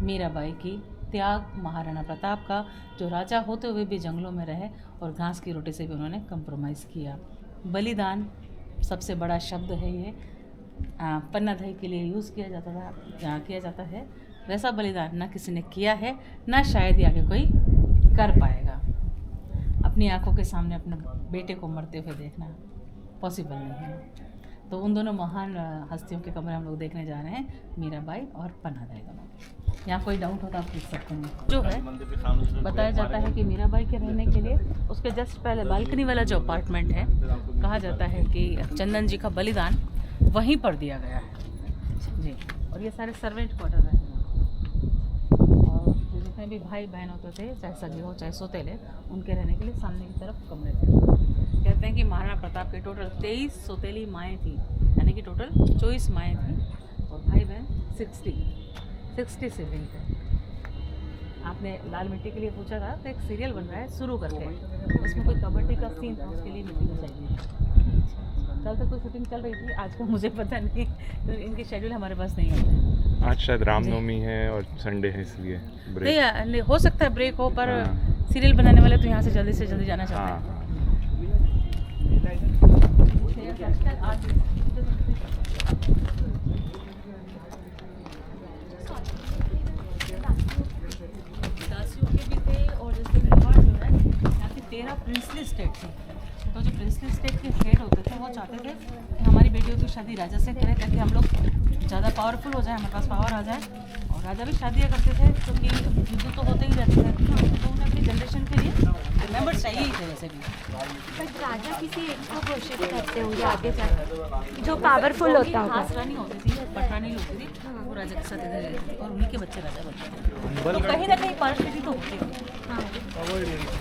मीराबाई की, त्याग महाराणा प्रताप का, जो राजा होते हुए भी जंगलों में रहे और घास की रोटी से भी उन्होंने कंप्रोमाइज़ किया। बलिदान सबसे बड़ा शब्द है, ये पन्नाधाई के लिए यूज़ किया जाता है। वैसा बलिदान ना किसी ने किया है, ना शायद ही आगे कोई कर पाएगा। अपनी आंखों के सामने अपने बेटे को मरते हुए देखना पॉसिबल नहीं है। तो उन दोनों महान हस्तियों के कमरे हम लोग देखने जा रहे हैं, मीराबाई और पन्नाधाई दोनों। यहाँ कोई डाउट होता आप पूछ सकते हैं। जो है बताया जाता है कि मीराबाई के रहने के लिए उसके जस्ट पहले बालकनी वाला जो अपार्टमेंट है, कहा जाता है कि चंदन जी का बलिदान वहीं पर दिया गया है जी। और ये सारे सर्वेंट क्वार्टर हैं, और जितने भी भाई बहन होते थे, चाहे सगे हो चाहे सौतेले, उनके रहने के लिए सामने की तरफ कमरे थे। कहते हैं कि महाराणा प्रताप के टोटल 23 सौतेली माएँ थी यानी कि टोटल 24 माएँ थी और भाई बहन 60 सिबलिंग थे। आपने लाल मिट्टी के लिए पूछा था, तो एक सीरियल बन रहा है शुरू करके, उसमें कोई कबड्डी का सीन था, उसके लिए मिट्टी चाहिए। कल तक तो शूटिंग चल रही थी, आज का मुझे पता नहीं, तो इनके शेड्यूल हमारे पास नहीं होते। आज शायद रामनवमी है और संडे है, इसलिए ब्रेक। नहीं, हो सकता है ब्रेक हो, पर सीरियल बनाने वाले तो यहाँ से जल्दी जाना चाहते हैं। हाँ, दासियों के भी थे, और जैसे मेवाड़ जो है यहाँ की 13 प्रिंसली स्टेट थी, तो जो प्रिंसली स्टेट के हेड होते थे वो चाहते थे कि हमारी बेटियों की शादी राजा से करें, ताकि हम लोग ज़्यादा पावरफुल हो जाए, हमारे पास पावर आ जाए। और राजा भी शादियाँ करते थे, क्योंकि युद्ध तो होते ही रहते थे, तो उन्हें अपनी जनरेशन के लिए मेंबर चाहिए ही थे वैसे भी। बट राजा किसी एक को घोषित करते होंगे आगे जाकर, जो पावरफुल होता होगा। खास रानी होती थी, पटरानी होती थी, वो राजा के साथ इधर रहती थी, और उन्हीं के बच्चे राजा बनते थे। तो कहीं ना कहीं पार्शलिटी तो होती है।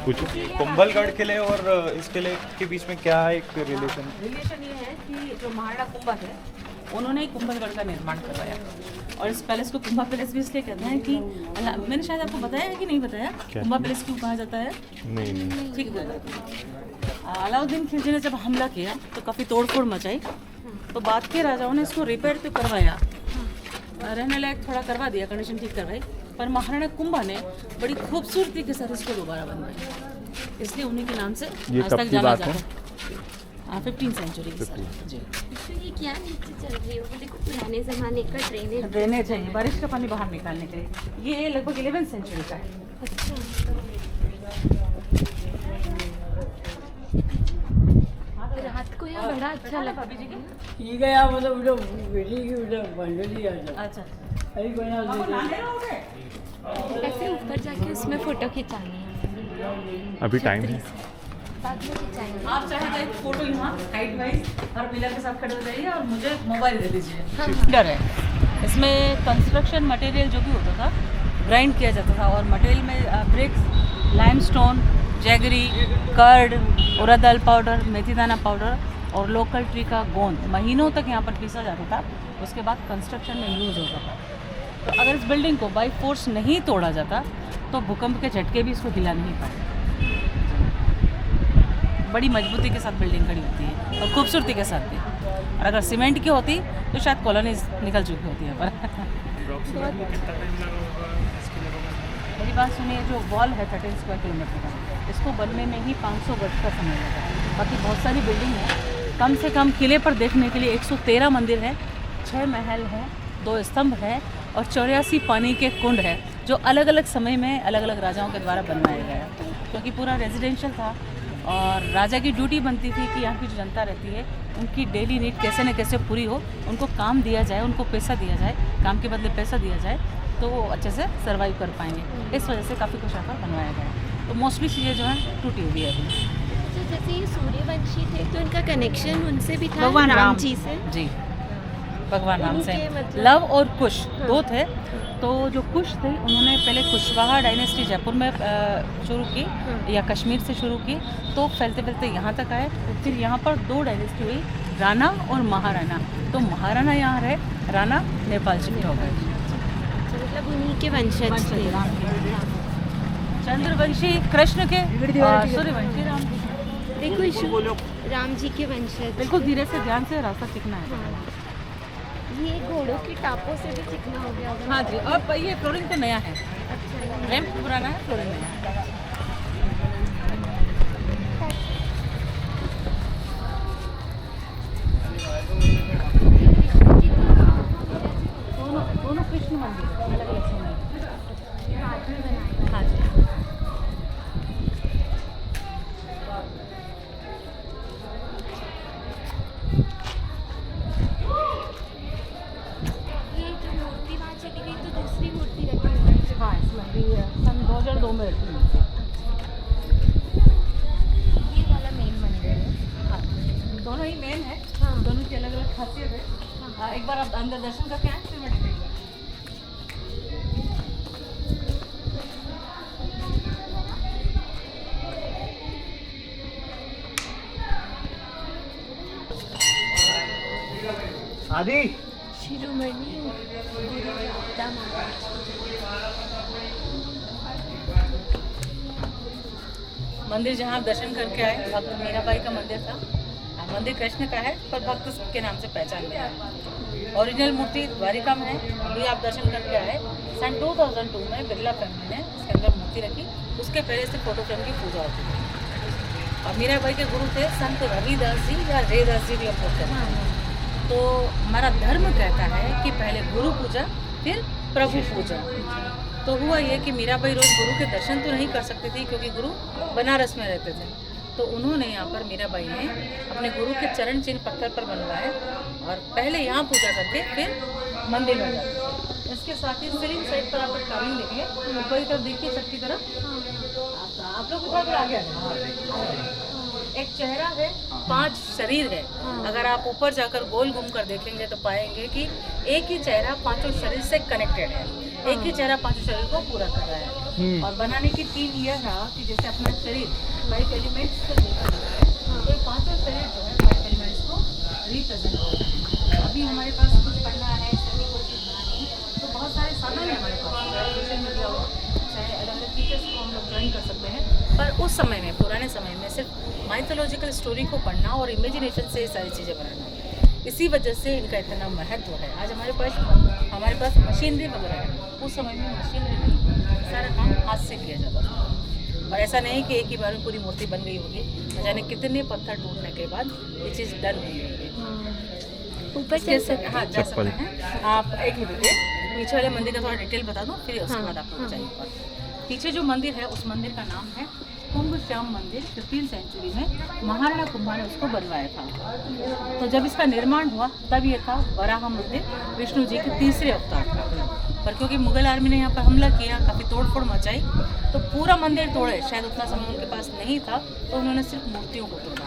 कुछ कुंभलगढ़ किले और इस किले के बीच में क्या है एक रिलेशन? रिलेशन ये है कि जो महाराणा कुंभा थे, उन्होंने ही कुंभलगढ़ का निर्माण करवाया, और इस पैलेस को कुंभा पैलेस भी इसलिए कहते हैं कि मैंने शायद आपको बताया है कि नहीं बताया, कुंभा पैलेस क्यों कहा जाता है? नहीं। ठीक है। अलाउद्दीन खिलजी ने जब हमला किया तो काफ़ी तोड़फोड़ मचाई, तो बाद के राजाओं ने इसको रिपेयर तो करवाया, रहने लायक थोड़ा करवा दिया, कंडीशन ठीक करवाई, पर महाराणा कुंभा ने बड़ी खूबसूरती के साथ इसको दोबारा बनवाया, इसलिए उन्हीं के नाम से आज तक जाना जाता है। 15वीं सेंचुरी की जी। तो ये क्या नीचे चल रही है? वो देखो पुराने ज़माने का ड्रेनेज है, बारिश का पानी बाहर निकालने के लिए। ये लगभग 11वीं सेंचुरी का है। रात को यहाँ बड़ा अच्छा लगता भाभी जी की ठीक है यार, मतलब उधर बेटी की उधर बंडली आ जाए। अच्छा, अरे बना दे। है। ऐसे ऊपर जाके उसमें फ़ोटो खिंचानी है, अभी टाइम है। बाद में खिंचाएंगे। आप चाहे तो एक फोटो यहाँ हाइट वाइज हर पिलर के साथ खड़े हो जाइए, और मुझे मोबाइल दे दीजिए। डर है इसमें कंस्ट्रक्शन मटेरियल जो भी होता था ग्राइंड किया जाता था, और मटेरियल में ब्रिक्स, लाइमस्टोन, जैगरी, कर्ड, उड़द दाल पाउडर, मेथी दाना पाउडर और लोकल ट्री का गोंद महीनों तक यहाँ पर पीसा जाता था। उसके बाद कंस्ट्रक्शन में यूज़ होता था। तो अगर इस बिल्डिंग को बाई फोर्स नहीं तोड़ा जाता तो भूकंप के झटके भी इसको हिला नहीं पाए। बड़ी मजबूती के साथ बिल्डिंग खड़ी होती है और खूबसूरती के साथ भी। और अगर सीमेंट की होती तो शायद कॉलोनीज निकल चुकी होती है। पर मेरी बात सुनिए, जो वॉल है 13 स्क्वायर किलोमीटर का, इसको बनने में ही 500 वर्ष का समय लगा। बाकी बहुत सारी बिल्डिंग है। कम से कम किले पर देखने के लिए 113 मंदिर है, 6 महल हैं, 2 स्तंभ है और 84 पानी के कुंड है, जो अलग अलग समय में अलग अलग राजाओं के द्वारा बनवाया गया, क्योंकि पूरा रेजिडेंशियल था। और राजा की ड्यूटी बनती थी कि यहाँ की जो जनता रहती है उनकी डेली नीड कैसे न कैसे पूरी हो, उनको काम दिया जाए, उनको पैसा दिया जाए, काम के बदले पैसा दिया जाए, तो वो अच्छे से सर्वाइव कर पाएंगे। इस वजह से काफ़ी कुछ आकर बनवाया गया। तो मोस्टली चीज़ें जो हैं टूटी हुई है अभी। तो जैसे ये सूर्यवंशी थे तो इनका कनेक्शन उनसे भी था, भगवान राम जी से। जी, भगवान राम से। उनके मतलब- लव और कुश दो थे। तो जो कुश थे उन्होंने पहले कुशवाहा डायनेस्टी जयपुर में शुरू की या कश्मीर से शुरू की, तो फैलते फैलते यहाँ तक आए। फिर यहाँ पर 2 डायनेस्टी हुई, राणा और महाराणा। तो महाराणा यहाँ रहे, राणा नेपाल शिफ्ट हो गए। तो मतलब उन्हीं के वंशज थे। राम के। चंद्रवंशी कृष्ण के और सूर्यवंशी राम के। देखो इशू राम जी के वंशज। बिल्कुल धीरे से ध्यान से रास्ता सीखना है। हाँ। ये घोड़ों की टापों से भी चिकना हो गया होगा। हाँ जी, और ये फ्लोरिंग तो नया है, अच्छा, रैंप पुराना है, फ्लोरिंग नया है। दोनों कृष्ण मंदिर है, अलग अलग समय। हाँ जी। ये जो मूर्ति वहाँ चली गई तो दूसरी मूर्ति रखी हुई है। हाँ, इसमें अभी सन 2002 में रखी हुई है। ये वाला मेन मंदिर है। हाँ, दोनों ही मेन है। हाँ। दोनों की अलग अलग खासियत है। हाँ, एक बार आप अंदर दर्शन करके आए फिर मैं डिटेल दादी शिरोमणि गुरुदेवता माता। मंदिर जहाँ आप दर्शन करके आए भक्त मीराबाई का मंदिर था। मंदिर कृष्ण का है पर भक्त के नाम से पहचान में है। ओरिजिनल मूर्ति द्वारिका में है। अभी आप दर्शन करके आए। सन 2002 में बिरला फैमिली ने इसके अंदर मूर्ति रखी। उसके पहले से फोटो फ्रेम की पूजा होती थी। और मीराबाई के गुरु थे संत रविदास जी या रेदास जी भी हम बोलते हैं। तो हमारा धर्म कहता है कि पहले गुरु पूजा फिर प्रभु पूजा। तो हुआ ये कि मीराबाई रोज गुरु के दर्शन तो नहीं कर सकती थी क्योंकि गुरु बनारस में रहते थे। तो उन्होंने यहाँ पर मीराबाई ने अपने गुरु के चरण चिन्ह पत्थर पर बनवाए और पहले यहाँ पूजा करके फिर मंदिर में जाते। इसके साथ ही सीलिंग साइड पर आप कार्विंग देखिए, ऊपर की तरफ देखिए, छत की तरफ। आप लोग ऊपर पर आ गया। एक चेहरा है, 5 शरीर है। अगर आप ऊपर जाकर गोल घूम कर देखेंगे तो पाएंगे कि एक ही चेहरा 5 शरीर से कनेक्टेड है। एक ही चेहरा 5 शरीर को पूरा कर रहा है। और बनाने की थीम यह रहा कि जैसे अपना शरीर 5 एलिमेंट्स से लेकर है, तो ये 5 शरीर जो है 5 एलिमेंट्स को रिप्रेजेंट करते हैं। अभी हमारे पास कुछ पढ़ना है, सभी को सीखना है, तो बहुत सारे साधन है हमारे पास। चाहे सोशल मीडिया हो, चाहे अलग अलग टीचर्स को हम लोग ज्वाइन कर सकते हैं। पर उस समय में, पुराने समय में सिर्फ माइथोलॉजिकल स्टोरी को पढ़ना और इमेजिनेशन से ये सारी चीज़ें बनाना, इसी वजह से इनका इतना महत्व है। आज हमारे पास मशीनरी वगैरह है। उस समय में मशीनरी नहीं, सारा काम हाथ से किया जाता था। और ऐसा नहीं कि एक ही बार में पूरी मूर्ति बन गई होगी, न जाने कितने पत्थर टूटने के बाद ये चीज़ डन हुई होगी। ऊपर चल सकते हाँ, जा सकते हैं आप। एक मिनट रुकिए, पीछे वाले मंदिर का थोड़ा डिटेल बता दूँ, फिर उसके बाद आपको चाहिए। पीछे जो मंदिर है उस मंदिर का नाम है कुंभ श्याम मंदिर। 15वीं सेंचुरी में महाराणा कुंभा ने उसको बनवाया था। तो जब इसका निर्माण हुआ तब ये था वराह मंदिर, विष्णु जी के 3रे अवतार था। पर क्योंकि मुगल आर्मी ने यहाँ पर हमला किया, काफ़ी तोड़फोड़ मचाई, तो पूरा मंदिर तोड़े। शायद उतना समय उनके पास नहीं था, तो उन्होंने सिर्फ मूर्तियों को तोड़ा।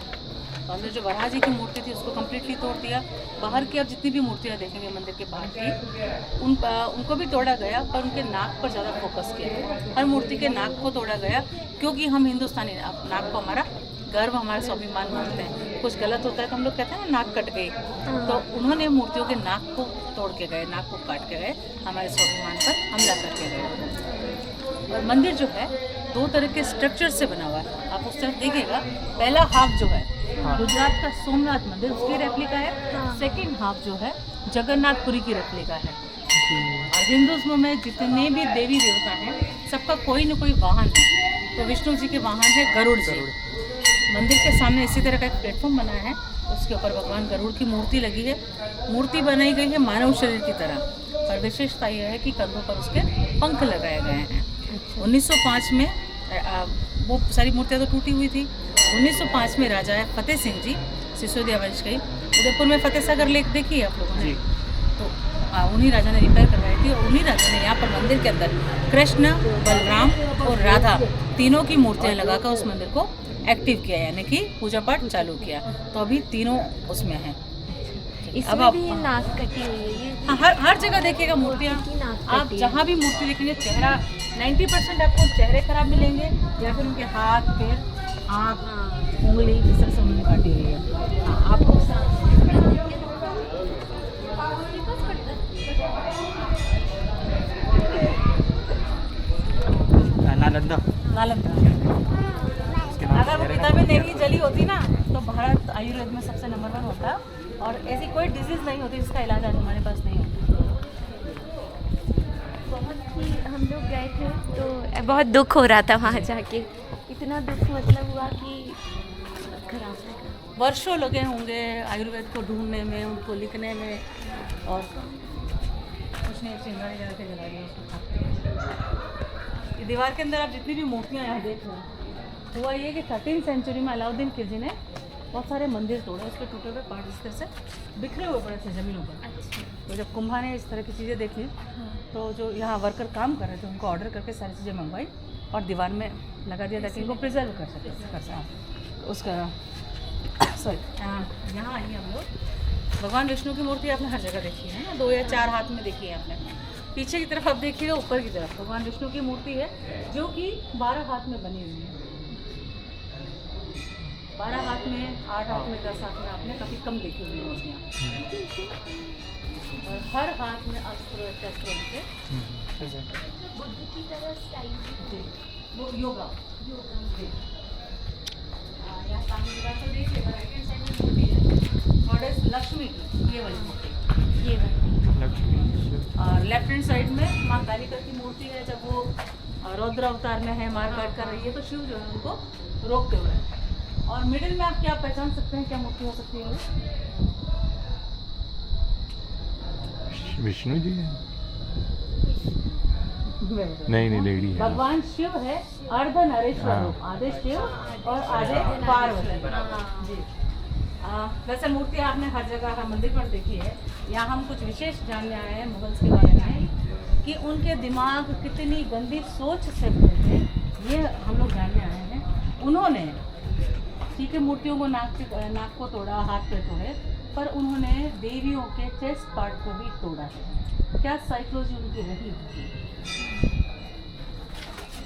तो अंदर जो वराह जी की मूर्ति थी उसको कम्प्लीटली तोड़ दिया। बाहर की आप जितनी भी मूर्तियाँ देखेंगे मंदिर के बाहर की, उनको भी तोड़ा गया, पर उनके नाक पर ज़्यादा फोकस किया गया। हर मूर्ति के नाक को तोड़ा गया क्योंकि हम हिंदुस्तानी नाक को हमारा गर्व, हमारा स्वाभिमान मानते हैं। कुछ गलत होता है तो हम लोग कहते हैं ना नाक कट गई, तो उन्होंने मूर्तियों के नाक को तोड़ के गए, नाक को काट के गए, हमारे स्वाभिमान पर हमला करके गए। और मंदिर जो है 2 तरह के स्ट्रक्चर से बना हुआ है। आप उस तरफ देखिएगा, पहला हाफ जो है गुजरात का सोमनाथ मंदिर, उसकी रेप्लिका है। सेकेंड हाफ जो है जगन्नाथपुरी की रेप्लिका है। और हिंदुज़्म में जितने भी देवी देवता हैं सबका कोई न कोई वाहन है। तो विष्णु जी के वाहन है गरुड़ जी। मंदिर के सामने इसी तरह का एक प्लेटफॉर्म बना है, उसके ऊपर भगवान गरुड़ की मूर्ति लगी है। मूर्ति बनाई गई है मानव शरीर की तरह, पर विशेषता यह है कि कंधों पर उसके पंख लगाए गए हैं। 1905 में वो सारी मूर्तियाँ तो टूटी हुई थी। 1905 में राजा फतेह सिंह जी, सिसोदिया वंश के, उदयपुर में फतेह सागर लेक देखी है आप लोगों ने, तो उन्हीं राजा ने रिपेयर करवाई थी। और उन्हीं राजा ने यहाँ पर मंदिर के अंदर कृष्ण, बलराम और राधा तीनों की मूर्तियाँ लगाकर उस मंदिर को एक्टिव किया, यानी कि पूजा पाठ चालू किया। तो अभी तीनों उसमें हैं। अब आप नाक कटी हुई है ये। हाँ, हर जगह देखिएगा मूर्तियाँ। आप जहाँ भी मूर्ति देखेंगे, चेहरा 90% आपको चेहरे खराब मिलेंगे, या फिर उनके हाथ, पैर, आँख, उंगली इस तरह से उन्होंने काटी हुई है। आपको नालंदा अगर वो किताबें नहीं जली होती ना तो भारत आयुर्वेद में सबसे नंबर 1 होता। और ऐसी कोई डिजीज़ नहीं होती जिसका इलाज आज हमारे पास नहीं होता। बहुत ही हम लोग गए थे तो बहुत दुख हो रहा था वहाँ जाके। इतना दुख मतलब हुआ कि खराब लगा। वर्षों लगे होंगे आयुर्वेद को ढूंढने में, उनको लिखने में, और कुछ नहीं, चिंगारी जला के जला दिया उसको। दीवार के अंदर आप जितनी भी मूर्तियाँ यहाँ देख रहे हैं, हुआ ये कि 13वीं सेंचुरी में अलाउद्दीन खिलजी ने बहुत सारे मंदिर तोड़े, उसके टूटे हुए पार्ट इस तरह से बिखरे हुए पड़े थे ज़मीनों पर। तो जब कुंभा ने इस तरह की चीज़ें देखी तो जो यहाँ वर्कर काम कर रहे थे उनको ऑर्डर करके सारी चीज़ें मंगवाई और दीवार में लगा दिया ताकि इनको प्रिजर्व कर सके उसका। सॉरी, यहाँ आइए हम लोग। भगवान विष्णु की मूर्ति आपने हर जगह देखी है ना, 2 या 4 हाथ में देखी है आपने। पीछे की तरफ आप देखिएगा, ऊपर की तरफ भगवान विष्णु की मूर्ति है जो कि 12 हाथ में बनी हुई है। 12 हाथ में, 8 हाथ में, 10 हाथ में आपने काफ़ी कम देखी हुई मूर्तियाँ। और हर हाथ में अस्त्र शस्त्र उनके। बुद्ध की तरह स्टाइल जी, वो योगा जी। यहाँ सामने दीवार पर देखिए, राइट हैंड साइड में मूर्ति है गॉडेस लक्ष्मी की, ये वाली मूर्ति। ये वाला और लेफ्ट हैंड साइड में माँ कालिका की मूर्ति है, जब वो रौद्र अवतार में है, मार काट कर रही है, तो शिव जो है उनको रोकते हुए। और मिडिल में आप क्या पहचान सकते हैं, क्या मूर्ति हो सकती है वो? विष्णु जी है? नहीं लेडी है। भगवान शिव है, अर्धनरेश्वर हाँ। रूप, आधे शिव और आधे पार्वती जी। वैसे मूर्ति आपने हर जगह, हर मंदिर पर देखी है। यहाँ हम कुछ विशेष जानने आए हैं मुगल्स के बारे में, कि उनके दिमाग कितनी गंदी सोच से भरे थे, ये हम लोग जानने आए हैं। उन्होंने ठीक है मूर्तियों को नाक को तोड़ा, हाथ पे तोड़े, पर उन्होंने देवियों के चेस्ट पार्ट को भी तोड़ा है। क्या साइकोलॉजी उनकी रही होगी,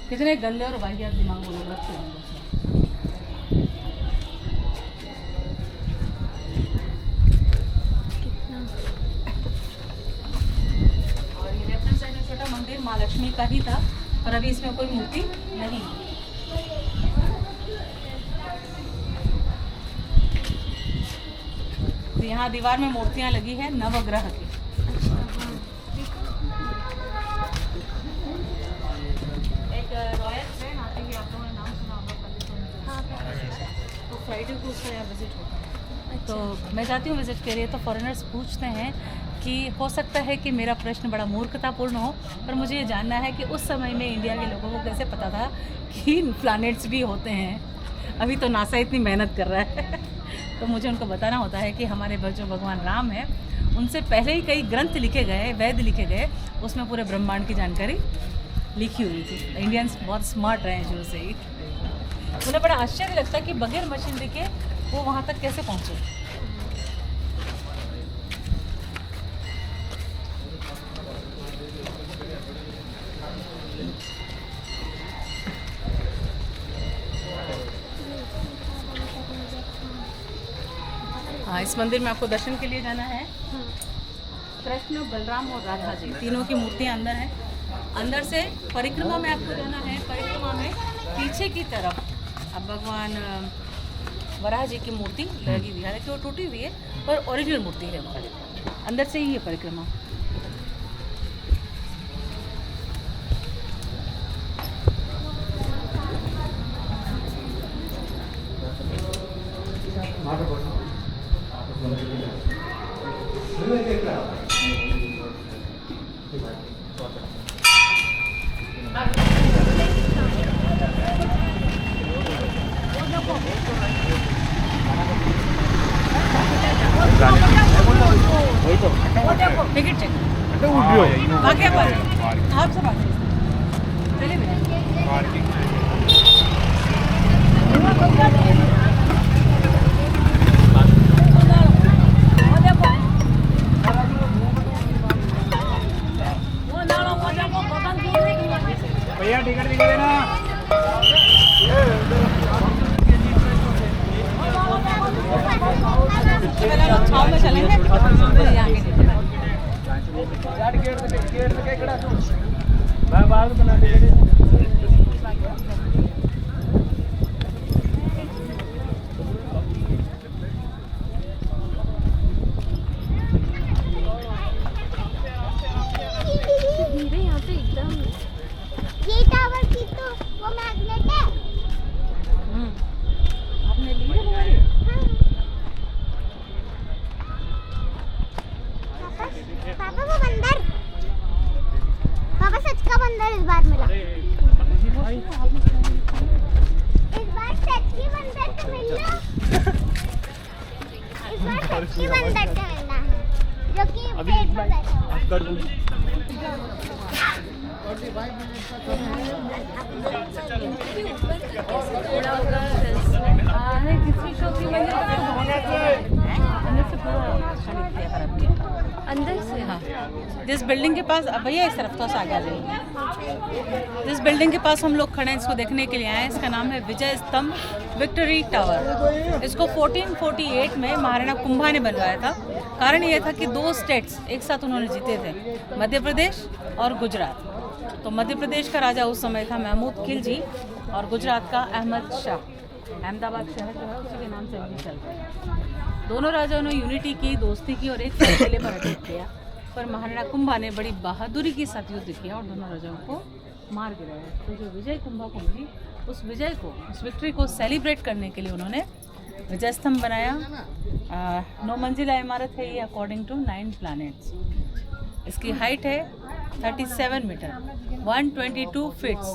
कितने गंदे और वाहियात दिमाग वो लोग रखते होंगे। और ये लेफ्ट हैंड साइड में छोटा मंदिर माँ लक्ष्मी का ही था, पर अभी इसमें कोई मूर्ति नहीं है। तो यहाँ दीवार में मूर्तियाँ लगी है नवग्रह की। एक रॉयल ट्रेन आती है, आप लोगों ने नाम सुना होगा, तो फ्राइडे को उसका यहाँ विजिट होता है। तो मैं जाती हूँ विजिट के लिए, तो फॉरेनर्स पूछते हैं कि हो सकता है कि मेरा प्रश्न बड़ा मूर्खतापूर्ण हो, पर मुझे ये जानना है कि उस समय में इंडिया के लोगों को कैसे पता था कि प्लैनेट्स भी होते हैं। अभी तो नासा इतनी मेहनत कर रहा है तो मुझे उनको बताना होता है कि हमारे जो भगवान राम है, उनसे पहले ही कई ग्रंथ लिखे गए, वेद लिखे गए, उसमें पूरे ब्रह्मांड की जानकारी लिखी हुई थी। इंडियंस बहुत स्मार्ट रहे हैं शुरू से ही। उन्हें बड़ा आश्चर्य लगता है कि बगैर मशीनरी के वो वहाँ तक कैसे पहुँचे। हाँ, इस मंदिर में आपको दर्शन के लिए जाना है। कृष्ण, बलराम और राधा जी तीनों की मूर्तियाँ अंदर हैं। अंदर से परिक्रमा में आपको जाना है। परिक्रमा में पीछे की तरफ अब भगवान वराह जी की मूर्ति लगी हुई है, हालांकि वो टूटी हुई है पर ओरिजिनल मूर्ति है वो। अंदर से ही है परिक्रमा। टिकट चेक बाकी आप सब आगे चलिए भैया टिकट दिखा देना। छाव में चलेंगे बाहर बना दे। धीरे यहाँ पे एकदम ये टावर की तो वो मैग्नेट है। आपने ली है हमारी? पापा वो बंदर, पापा सच का बंदर इस बार मिला। इस बार सच की बंदर तो मिला। इस बार सच की बंदर तो मिला है, जो कि पेड़ पर बैठा हुआ है। कर दूँ किसी शो की वजह से अंदर से पूरा खराब किया। अंदर से हाँ जिस बिल्डिंग के पास, भैया इस तरफ तो आगे आ जाइए, जिस बिल्डिंग के पास हम लोग खड़े हैं इसको देखने के लिए आए हैं, इसका नाम है विजय स्तंभ विक्ट्री टावर। इसको 1448 में महाराणा कुंभा ने बनवाया था। कारण ये था कि 2 स्टेट्स एक साथ उन्होंने जीते थे, मध्य प्रदेश और गुजरात। तो मध्य प्रदेश का राजा उस समय था महमूद खिलजी और गुजरात का अहमद शाह। अहमदाबाद शहर जो है उसी के नाम से भी चलता है। दोनों राजाओं ने यूनिटी की, दोस्ती की और एक किले पर अटैक किया, पर महाराणा कुंभा ने बड़ी बहादुरी के साथ युद्ध किया और दोनों राजाओं को मार गिराया। तो जो विजय कुंभा को मिली, उस विजय को, उस विक्ट्री को सेलिब्रेट करने के लिए उन्होंने विजय स्तंभ बनाया। 9 मंजिला इमारत है ये अकॉर्डिंग टू 9 प्लैनेट्स। इसकी हाइट है 37 मीटर 122 फीट्स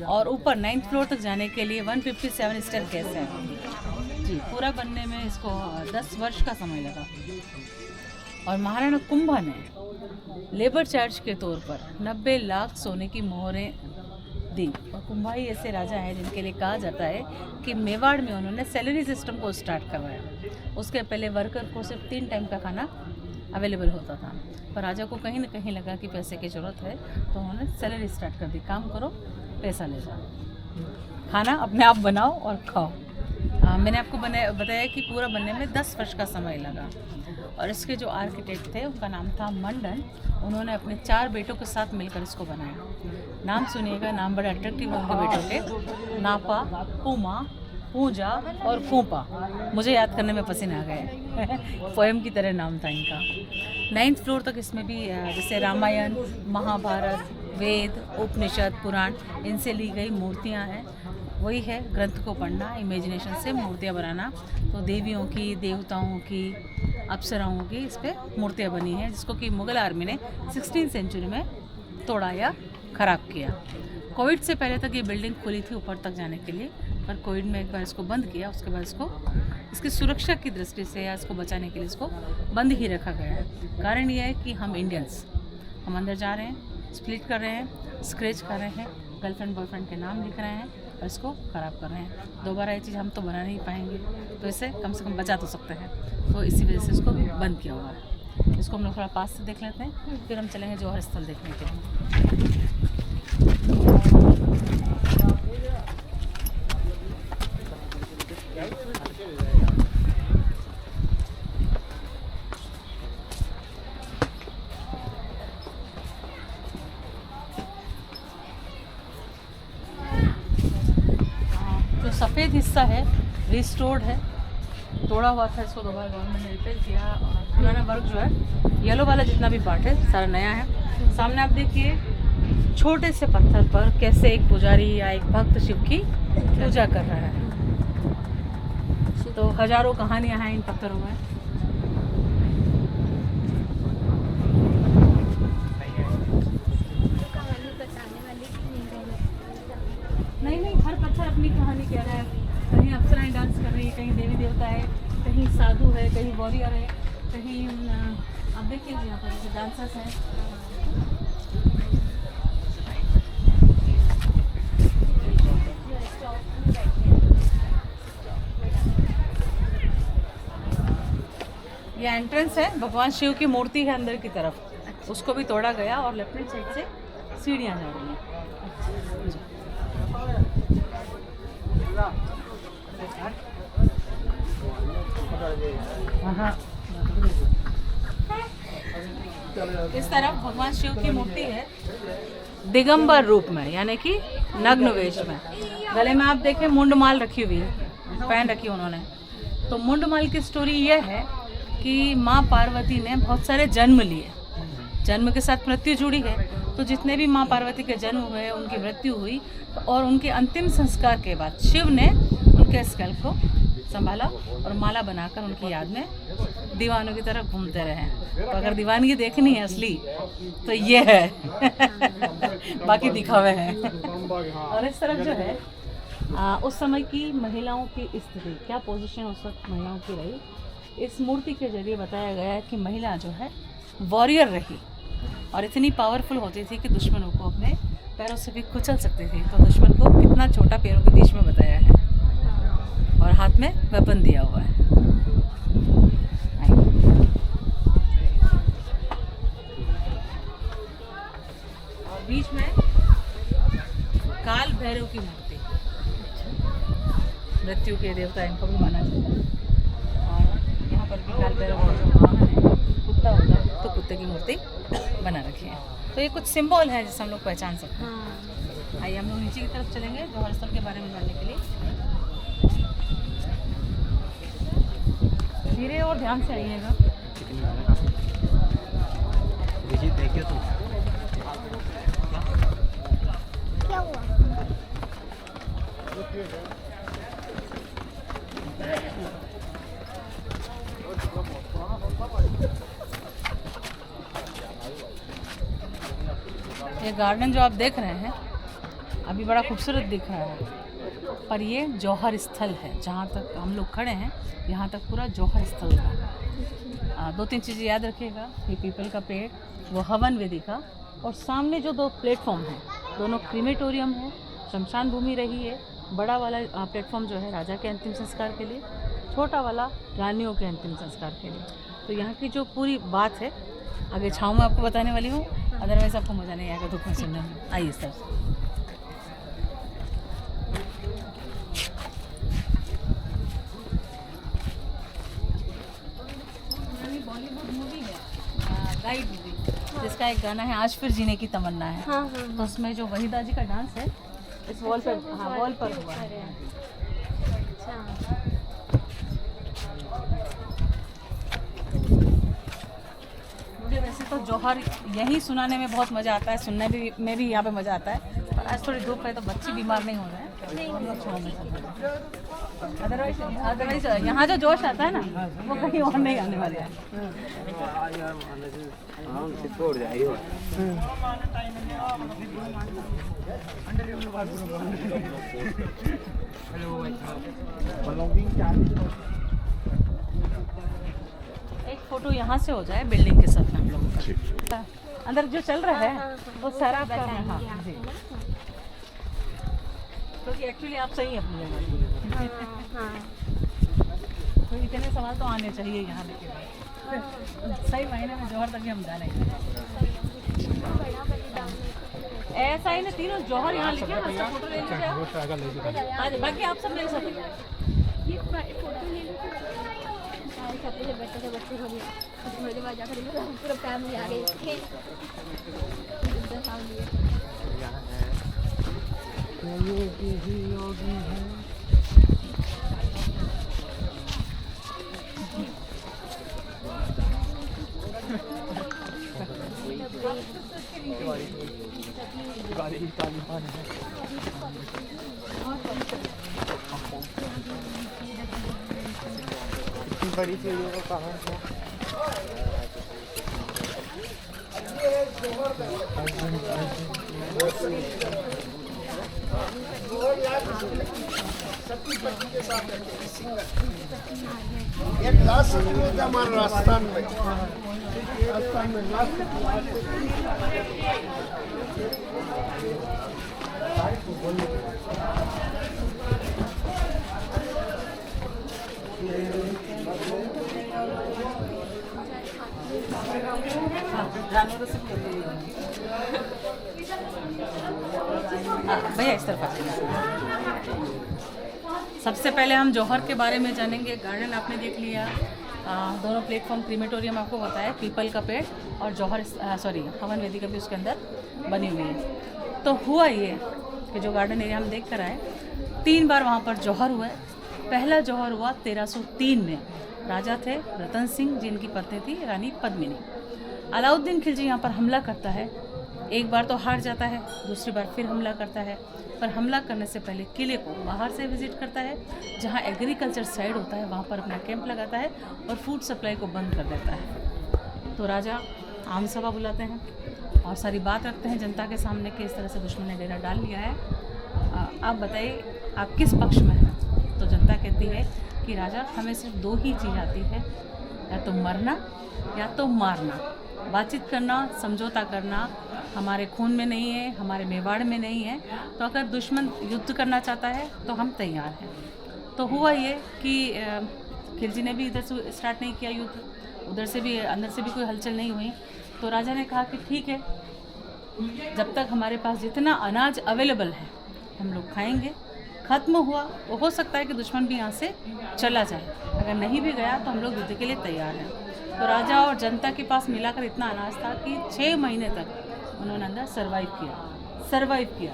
और ऊपर 9th फ्लोर तक जाने के लिए 157 स्टेयरकेस है जी। पूरा बनने में इसको 10 वर्ष का समय लगा। और महाराणा कुंभा ने लेबर चार्ज के तौर पर 90 लाख सोने की मोहरें दी। और कुंभा ही ऐसे राजा हैं जिनके लिए कहा जाता है कि मेवाड़ में उन्होंने सैलरी सिस्टम को स्टार्ट करवाया। उसके पहले वर्कर को सिर्फ 3 टाइम का खाना अवेलेबल होता था, पर राजा को कहीं ना कहीं लगा कि पैसे की ज़रूरत है, तो उन्होंने सैलरी स्टार्ट कर दी। काम करो, पैसा ले जाओ, खाना अपने आप बनाओ और खाओ। मैंने आपको बताया कि पूरा बनने में 10 वर्ष का समय लगा। और इसके जो आर्किटेक्ट थे उनका नाम था मंडन। उन्होंने अपने 4 बेटों के साथ मिलकर इसको बनाया। नाम सुनिएगा, नाम बड़े अट्रैक्टिव उनके बेटों के, नापा, पुमा, पूजा और कूपा। मुझे याद करने में पसीना आ गए पोएम की तरह नाम था इनका। 9th फ्लोर तक इसमें भी जैसे रामायण, महाभारत, वेद, उपनिषद, पुराण, इनसे ली गई मूर्तियां हैं। वही है ग्रंथ को पढ़ना, इमेजिनेशन से मूर्तियां बनाना। तो देवियों की, देवताओं की, अप्सराओं की इस पर मूर्तियाँ बनी हैं, जिसको कि मुग़ल आर्मी ने 16th सेंचुरी में तोड़ा या ख़राब किया। कोविड से पहले तक ये बिल्डिंग खुली थी ऊपर तक जाने के लिए, पर कोविड में एक बार इसको बंद किया। उसके बाद इसको इसकी सुरक्षा की दृष्टि से या इसको बचाने के लिए इसको बंद ही रखा गया है। कारण ये है कि हम इंडियंस, हम अंदर जा रहे हैं, स्प्लिट कर रहे हैं, स्क्रैच कर रहे हैं, गर्लफ्रेंड बॉयफ्रेंड के नाम लिख रहे हैं और इसको ख़राब कर रहे हैं। दोबारा ये चीज़ हम तो बना नहीं पाएंगे, तो इसे कम से कम बचा तो सकते हैं। तो इसी वजह से इसको भी बंद किया हुआ है। इसको हम लोग थोड़ा पास से देख लेते हैं, फिर हम चलेंगे जौहर स्थल देखने के लिए। जो सफ़ेद हिस्सा है रिस्टोर्ड है, तोड़ा हुआ था, इसको दोबारा गवर्नमेंट ने रिपेयर किया। और पुराना वर्क जो है, येलो वाला जितना भी पार्ट है सारा नया है। सामने आप देखिए छोटे से पत्थर पर कैसे एक पुजारी या एक भक्त शिव की पूजा कर रहा है। तो हजारों कहानियाँ हैं इन पत्थरों में। नहीं, हर पत्थर अपनी कहानी कह रहा है। कहीं अप्सराएं डांस कर रही है, कहीं देवी देवता है, कहीं साधु है, कहीं वॉरियर है, कहीं आप देखिए यहाँ पर जैसे डांसर्स हैं। ये एंट्रेंस है, भगवान शिव की मूर्ति है अंदर की तरफ, उसको भी तोड़ा गया और लेफ्ट हैंड साइड से सीढ़ियाँ जा रही हैं। इस तरफ भगवान शिव की मूर्ति है दिगंबर रूप में, यानी कि नग्न वेश में। गले में आप देखें मुंडमाल रखी हुई है, पहन रखी उन्होंने। तो मुंडमाल की स्टोरी यह है कि माँ पार्वती ने बहुत सारे जन्म लिए, जन्म के साथ मृत्यु जुड़ी है। तो जितने भी माँ पार्वती के जन्म हुए, उनकी मृत्यु हुई, और उनके अंतिम संस्कार के बाद शिव ने उनके स्कल को संभाला और माला बनाकर उनकी याद में दीवानों की तरह घूमते रहे। तो अगर दीवानगी देखनी है असली तो ये है बाकी दिखावे हैं। और इस तरफ जो है उस समय की महिलाओं की स्थिति, क्या पोजीशन उस वक्त महिलाओं की रही, इस मूर्ति के जरिए बताया गया है कि महिला जो है वॉरियर रही और इतनी पावरफुल होती थी कि दुश्मनों को अपने पैरों से भी कुचल सकती थी। तो दुश्मन को कितना छोटा पैरों के बीच में बताया है और हाथ में वेपन दिया हुआ है। भैरव की मूर्ति, मृत्यु के देवता इनको भी माना जाता है। और यहाँ पर भी काल भैरव का जो वाहन है कुत्ता होता है, तो कुत्ते की मूर्ति बना रखी है। तो ये कुछ सिंबल है जिससे हम लोग पहचान सकते हैं। आइए हम लोग नीचे की तरफ चलेंगे जौहर स्थल के बारे में जानने के लिए। धीरे और ध्यान से आइएगा। देखिए तो क्या हुआ? ये गार्डन जो आप देख रहे हैं अभी बड़ा खूबसूरत दिख रहा है, पर ये जौहर स्थल है। जहाँ तक हम लोग खड़े हैं यहाँ तक पूरा जौहर स्थल है। दो तीन चीज़ें याद रखिएगा, ये पीपल का पेड़, वो हवन वेदी का, और सामने जो दो प्लेटफॉर्म हैं दोनों क्रीमेटोरियम है, शमशान भूमि रही है। बड़ा वाला प्लेटफॉर्म जो है राजा के अंतिम संस्कार के लिए, छोटा वाला रानियों के अंतिम संस्कार के लिए। तो यहाँ की जो पूरी बात है आगे छाँव में आपको बताने वाली हूँ, अदरवाइज़ आपको मज़ा नहीं आएगा धूप में सुनने में। आइए सर। बॉलीवुड मूवी है गाइड मूवी, जिसका एक गाना है आज फिर जीने की तमन्ना है। हाँ हाँ तो उसमें जो वहीदा जी का डांस है इस वॉल पर, हाँ वॉल पर हुआ है। अच्छा मुझे वैसे तो जौहर यहीं सुनाने में बहुत मज़ा आता है, सुनने में भी यहाँ पे मज़ा आता है, पर आज थोड़ी धूप है तो बच्चे बीमार नहीं हो रहे हैं। अदरवाइज यहाँ जो जोश आता है ना वो कहीं और नहीं आने वाला है। एक फोटो यहाँ से हो जाए बिल्डिंग के साथ में हम लोग का। अंदर जो चल रहा है वो सारा आपका है। हाँ जी, क्योंकि एक्चुअली आप सही हैं अपनी जगह। तो इतने सवाल तो आने चाहिए यहाँ लेके, सही महीने में जौहर तक भी हम जाने। ऐसा ही ना, तीनों जौहर यहाँ लिखे, फोटो ले लीजिए आज, बाकी आप सब मिल सकते हैं। पूरा फैमिली आ गई। बड़ी सीढ़ियों का कहाँ है? एक लास्ट था हमारे राजस्थान में लास्ट भैया इस तरफ आइए। सबसे पहले हम जौहर के बारे में जानेंगे। गार्डन आपने देख लिया, दोनों प्लेटफॉर्म क्रीमेटोरियम आपको बताया, पीपल का पेड़ और जौहर हवन वेदी का भी उसके अंदर बनी हुई है। तो हुआ ये कि जो गार्डन एरिया हम देख कर आए, 3 बार वहाँ पर जौहर हुआ है। पहला जौहर हुआ 1303 में, राजा थे रतन सिंह जिनकी पत्नी थी रानी पद्मिनी। अलाउद्दीन खिलजी यहाँ पर हमला करता है, एक बार तो हार जाता है, दूसरी बार फिर हमला करता है, पर हमला करने से पहले किले को बाहर से विजिट करता है, जहाँ एग्रीकल्चर साइड होता है वहाँ पर अपना कैंप लगाता है और फूड सप्लाई को बंद कर देता है। तो राजा आम सभा बुलाते हैं और सारी बात रखते हैं जनता के सामने कि इस तरह से दुश्मन ने डेरा डाल लिया है, आप बताइए आप किस पक्ष में हैं। तो जनता कहती है कि राजा हमें सिर्फ 2 ही चीज़ आती है, या तो मरना या तो मारना। बातचीत करना, समझौता करना हमारे खून में नहीं है, हमारे मेवाड़ में नहीं है। तो अगर दुश्मन युद्ध करना चाहता है तो हम तैयार हैं। तो हुआ ये कि खिलजी ने भी इधर से स्टार्ट नहीं किया युद्ध, उधर से भी अंदर से भी कोई हलचल नहीं हुई। तो राजा ने कहा कि ठीक है, जब तक हमारे पास जितना अनाज अवेलेबल है हम लोग खाएंगे। खत्म हुआ, हो सकता है कि दुश्मन भी यहाँ से चला जाए, अगर नहीं भी गया तो हम लोग युद्ध के लिए तैयार हैं। तो राजा और जनता के पास मिलाकर इतना अनाज था कि 6 महीने तक उन्होंने अंदर सर्वाइव किया।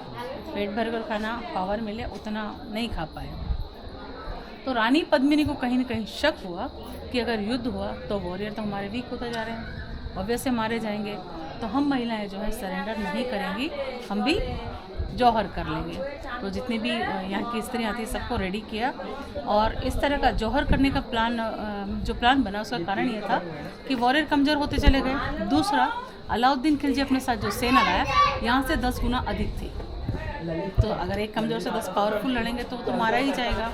पेट भर कर खाना, पावर मिले उतना नहीं खा पाए। तो रानी पद्मिनी को कहीं न कहीं शक हुआ कि अगर युद्ध हुआ तो वॉरियर तो हमारे वीक होते जा रहे हैं, ऑब्वियसली मारे जाएंगे, तो हम महिलाएं जो है सरेंडर नहीं करेंगी, हम भी जौहर कर लेंगे। तो जितनी भी यहाँ की स्त्रियाँ थी सबको रेडी किया और इस तरह का जौहर करने का प्लान बना, उसका कारण ये था कि वॉरियर कमज़ोर होते चले गए। दूसरा, अलाउद्दीन खिलजी अपने साथ जो सेना लाया यहाँ से 10 गुना अधिक थी, तो अगर एक कमज़ोर से 10 पावरफुल लड़ेंगे तो मारा ही जाएगा।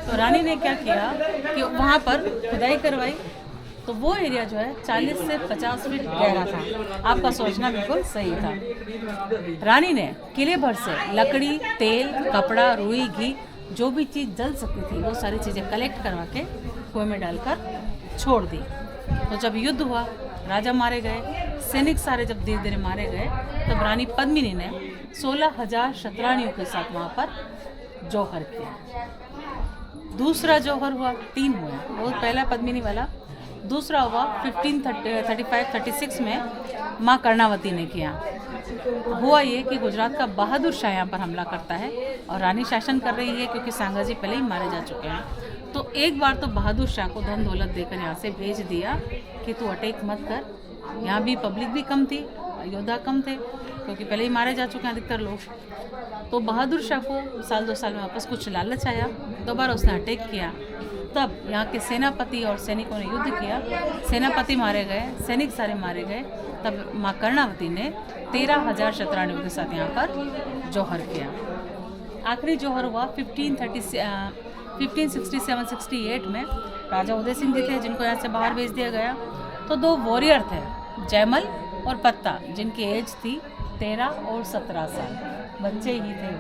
तो रानी ने क्या किया कि वहाँ पर खुदाई करवाई, तो वो एरिया जो है 40 से 50 फीट गहरा था। आपका सोचना बिल्कुल सही था। रानी ने किले भर से लकड़ी, तेल, कपड़ा, रुई, घी, जो भी चीज़ जल सकती थी वो सारी चीज़ें कलेक्ट करवा के कुएं में डालकर छोड़ दी। तो जब युद्ध हुआ, राजा मारे गए, सैनिक सारे जब धीरे धीरे मारे गए, तब रानी पद्मिनी ने 16,000 शतरानियों के साथ वहाँ पर जौहर किया। दूसरा जौहर हुआ, 3 हुए, वो पहला पद्मिनी वाला। दूसरा हुआ 1535-36 में माँ कर्णावती ने किया। हुआ ये कि गुजरात का बहादुर शाह यहाँ पर हमला करता है और रानी शासन कर रही है क्योंकि सांगाजी पहले ही मारे जा चुके हैं। तो एक बार तो बहादुर शाह को धन दौलत देकर यहाँ से भेज दिया कि तू अटैक मत कर। यहाँ भी पब्लिक भी कम थी, योद्धा कम थे क्योंकि पहले ही मारे जा चुके हैं अधिकतर लोग। तो बहादुर शाह को साल 2 साल में वापस कुछ लालच आया, दोबारा उसने अटैक किया। तब यहाँ के सेनापति और सैनिकों ने युद्ध किया, सेनापति मारे गए, सैनिक सारे मारे गए। तब माँ कर्णावती ने 13,000 शतरानियों के साथ यहाँ पर जौहर किया। आखिरी जौहर हुआ 1567-68 में। राजा उदय सिंह जी थे जिनको यहाँ से बाहर भेज दिया गया। तो 2 वॉरियर थे, जयमल और पत्ता, जिनकी एज थी 13 और 17 साल, बच्चे ही थे वो।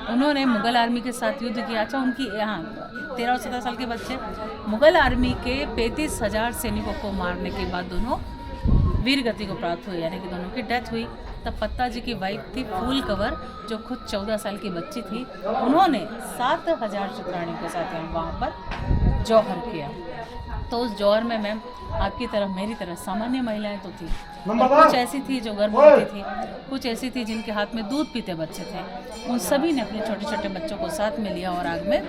उन्होंने मुग़ल आर्मी के साथ युद्ध किया। अच्छा, उनकी यहाँ 13 और 17 साल के बच्चे मुग़ल आर्मी के 35,000 सैनिकों को मारने के बाद दोनों वीर गति को प्राप्त हुए, यानी कि दोनों की डेथ हुई। तब पत्ता जी की वाइफ थी फूल कंवर, जो खुद 14 साल की बच्ची थी। उन्होंने 7,000 शतरानियों के साथ वहाँ पर जौहर किया। तो उस जौहर में मैम आपकी तरह मेरी तरह सामान्य महिलाएं तो थी, कुछ ऐसी थी जो गर्भवती थी, कुछ ऐसी थी जिनके हाथ में दूध पीते बच्चे थे। उन सभी ने अपने छोटे छोटे बच्चों को साथ में लिया और आग में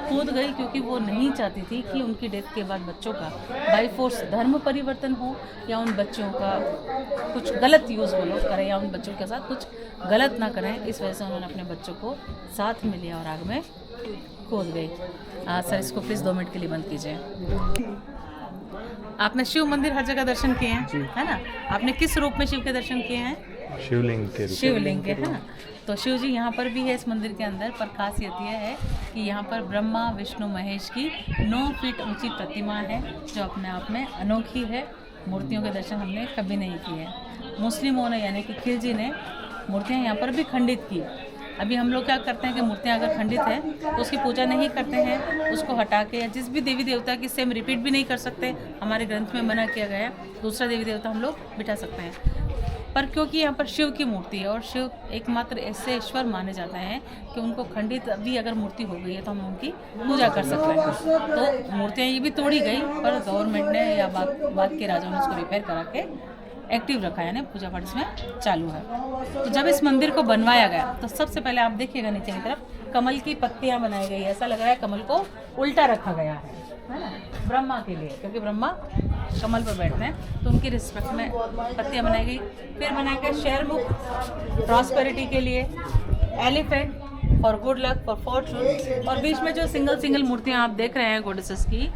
कूद गई, क्योंकि वो नहीं चाहती थी कि उनकी डेथ के बाद बच्चों का बाई फोर्स धर्म परिवर्तन हो या उन बच्चों का कुछ गलत यूज़ वो लोग करें या उन बच्चों के साथ कुछ गलत ना करें। इस वजह से उन्होंने अपने बच्चों को साथ में लिया और आग में कूद गई। सर, इसको प्लीज़ 2 मिनट के लिए बंद कीजिए। आपने शिव मंदिर हर जगह दर्शन किए हैं, है ना? आपने किस रूप में शिव के दर्शन किए हैं? शिवलिंग के शिवलिंग के, है ना? तो शिव जी यहाँ पर भी है इस मंदिर के अंदर, पर खासियत यह है कि यहाँ पर ब्रह्मा विष्णु महेश की 9 फीट ऊंची प्रतिमा है, जो अपने आप में अनोखी है। मूर्तियों के दर्शन हमने कभी नहीं किए। मुस्लिमों ने यानी कि खिलजी ने मूर्तियाँ यहाँ पर भी खंडित की। अभी हम लोग क्या करते हैं कि मूर्तियाँ अगर खंडित है तो उसकी पूजा नहीं करते हैं, उसको हटा के या जिस भी देवी देवता की सेम रिपीट भी नहीं कर सकते। हमारे ग्रंथ में मना किया गया है, दूसरा देवी देवता हम लोग बिठा सकते हैं। पर क्योंकि यहाँ पर शिव की मूर्ति है और शिव एकमात्र ऐसे ईश्वर माने जाते हैं कि उनको खंडित भी अगर मूर्ति हो गई है तो हम उनकी पूजा कर सकते हैं। तो मूर्तियाँ ये भी तोड़ी गई, पर गवर्नमेंट ने या बाद के राजाओं ने उसको रिपेयर करा के एक्टिव रखा है, यानी पूजा पाठ इसमें चालू है। तो जब इस मंदिर को बनवाया गया तो सबसे पहले आप देखिएगा नीचे की तरफ कमल की पत्तियां बनाई गई। ऐसा लग रहा है कमल को उल्टा रखा गया है ना, ब्रह्मा के लिए, क्योंकि ब्रह्मा कमल पर बैठते हैं तो उनकी रिस्पेक्ट में पत्तियां बनाई गई। फिर बनाया गया शेरमुख प्रॉस्पेरिटी के लिए, elephant for good luck for Fortune, और बीच में जो सिंगल मूर्तियाँ आप देख रहे हैं गॉडेसेस की,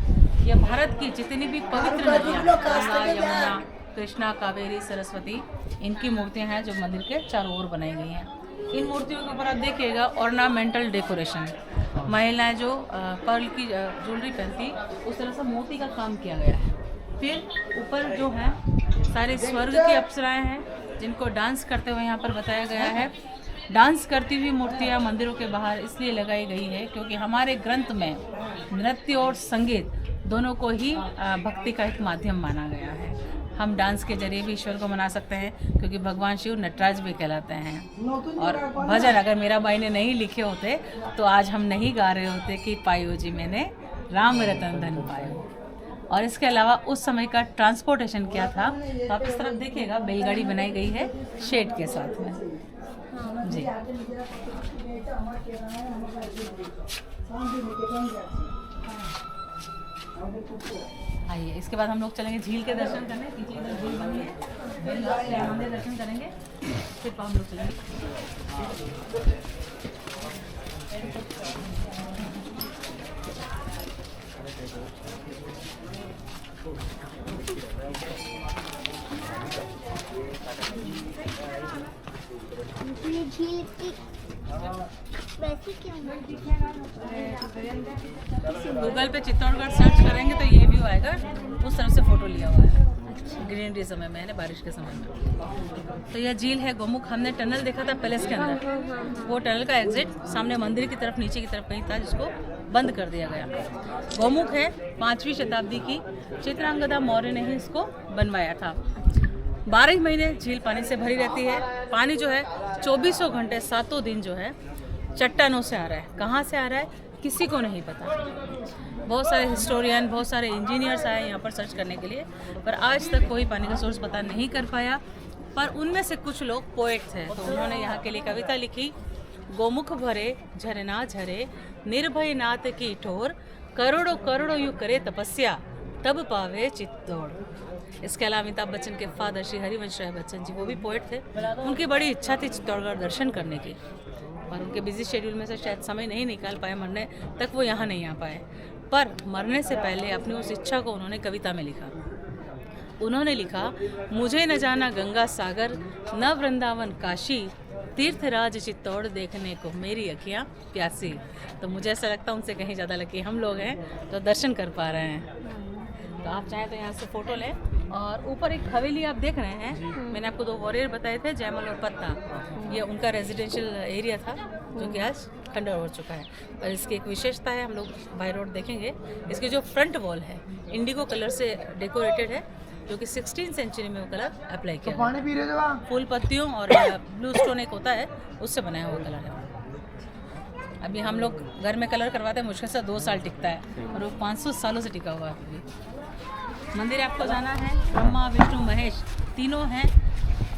ये भारत की जितनी भी पवित्र नदियाँ, गंगा, यमुना, कृष्णा, कावेरी, सरस्वती, इनकी मूर्तियां हैं जो मंदिर के चारों ओर बनाई गई हैं। इन मूर्तियों के ऊपर आप देखिएगा ऑर्नामेंटल डेकोरेशन, महिलाएं जो पर्ल की ज्वेलरी पहनती उस तरह से मोती का काम किया गया है। फिर ऊपर जो है सारे स्वर्ग की अप्सराएं हैं जिनको डांस करते हुए यहाँ पर बताया गया है। डांस करती हुई मूर्तियाँ मंदिरों के बाहर इसलिए लगाई गई है क्योंकि हमारे ग्रंथ में नृत्य और संगीत दोनों को ही भक्ति का एक माध्यम माना गया है। हम डांस के जरिए भी ईश्वर को मना सकते हैं, क्योंकि भगवान शिव नटराज भी कहलाते हैं। और भजन अगर मीरा बाई ने नहीं लिखे होते तो आज हम नहीं गा रहे होते कि पायो जी मैंने राम रतन धन पायो। और इसके अलावा उस समय का ट्रांसपोर्टेशन क्या था, तो आप इस तरफ देखिएगा बैलगाड़ी बनाई गई है शेड के साथ में जी। आइए, इसके बाद हम लोग चलेंगे झील के दर्शन करने। पीछे इधर झील बनी है, मंदिर दर्शन करेंगे, फिर हम लोग चलेंगे। ये झील की वैसी क्यों गूगल पे चित्तौड़गढ़ सर्च करेंगे तो ये व्यू आएगा, उस तरफ से फोटो लिया हुआ है ग्रीनरी समय में, यानी बारिश के समय में। तो यह झील है गोमुख। हमने टनल देखा था पैलेस के अंदर, वो टनल का एग्जिट सामने मंदिर की तरफ नीचे की तरफ कहीं था, जिसको बंद कर दिया गया। गोमुख है 5वीं शताब्दी की, चित्रांगदा मौर्य ने ही इसको बनवाया था। 12 महीने झील पानी से भरी रहती है। पानी जो है 24 घंटे 7 दिन जो है चट्टानों से आ रहा है। कहाँ से आ रहा है किसी को नहीं पता। बहुत सारे हिस्टोरियन, बहुत सारे इंजीनियर्स आए यहाँ पर सर्च करने के लिए, पर आज तक कोई पानी का सोर्स पता नहीं कर पाया। पर उनमें से कुछ लोग पोएट थे, तो उन्होंने यहाँ के लिए कविता लिखी। गोमुख भरे झरना झरे, निर्भय नाथ की ठोर, करोड़ों करोड़ों यू करे तपस्या, तब पावे चित्तौड़। इसके अलावा अमिताभ बच्चन के फादर श्री हरिवंश राय बच्चन जी, वो भी पोएट थे। उनकी बड़ी इच्छा थी चित्तौड़गढ़ दर्शन करने की, पर उनके बिजी शेड्यूल में से शायद समय नहीं निकाल पाए, मरने तक वो यहाँ नहीं आ पाए। पर मरने से पहले अपनी उस इच्छा को उन्होंने कविता में लिखा। उन्होंने लिखा, मुझे न जाना गंगा सागर, न वृंदावन काशी, तीर्थराज चित्तौड़ देखने को मेरी अखियाँ प्यासी। तो मुझे ऐसा लगता है उनसे कहीं ज़्यादा लकी हम लोग हैं तो दर्शन कर पा रहे हैं। तो आप चाहें तो यहाँ से फ़ोटो लें। और ऊपर एक हवेली आप देख रहे हैं, मैंने आपको 2 वॉरियर बताए थे, जयमल और पत्ता। ये उनका रेजिडेंशियल एरिया था जो कि आज खंडर हो चुका है। और इसकी एक विशेषता है, हम लोग बाय रोड देखेंगे, इसकी जो फ्रंट वॉल है इंडिगो कलर से डेकोरेटेड है, जो कि 16th सेंचुरी में वो कलर अप्लाई किया है। फूल पत्तियों और ब्लू स्टोन एक होता है, उससे बनाया हुआ कलर है। अभी हम लोग घर में कलर करवाते हैं, मुश्किल से 2 साल टिकता है, और वो 500 सालों से टिका हुआ है अभी। मंदिर आपको जाना है, ब्रह्मा विष्णु महेश तीनों हैं,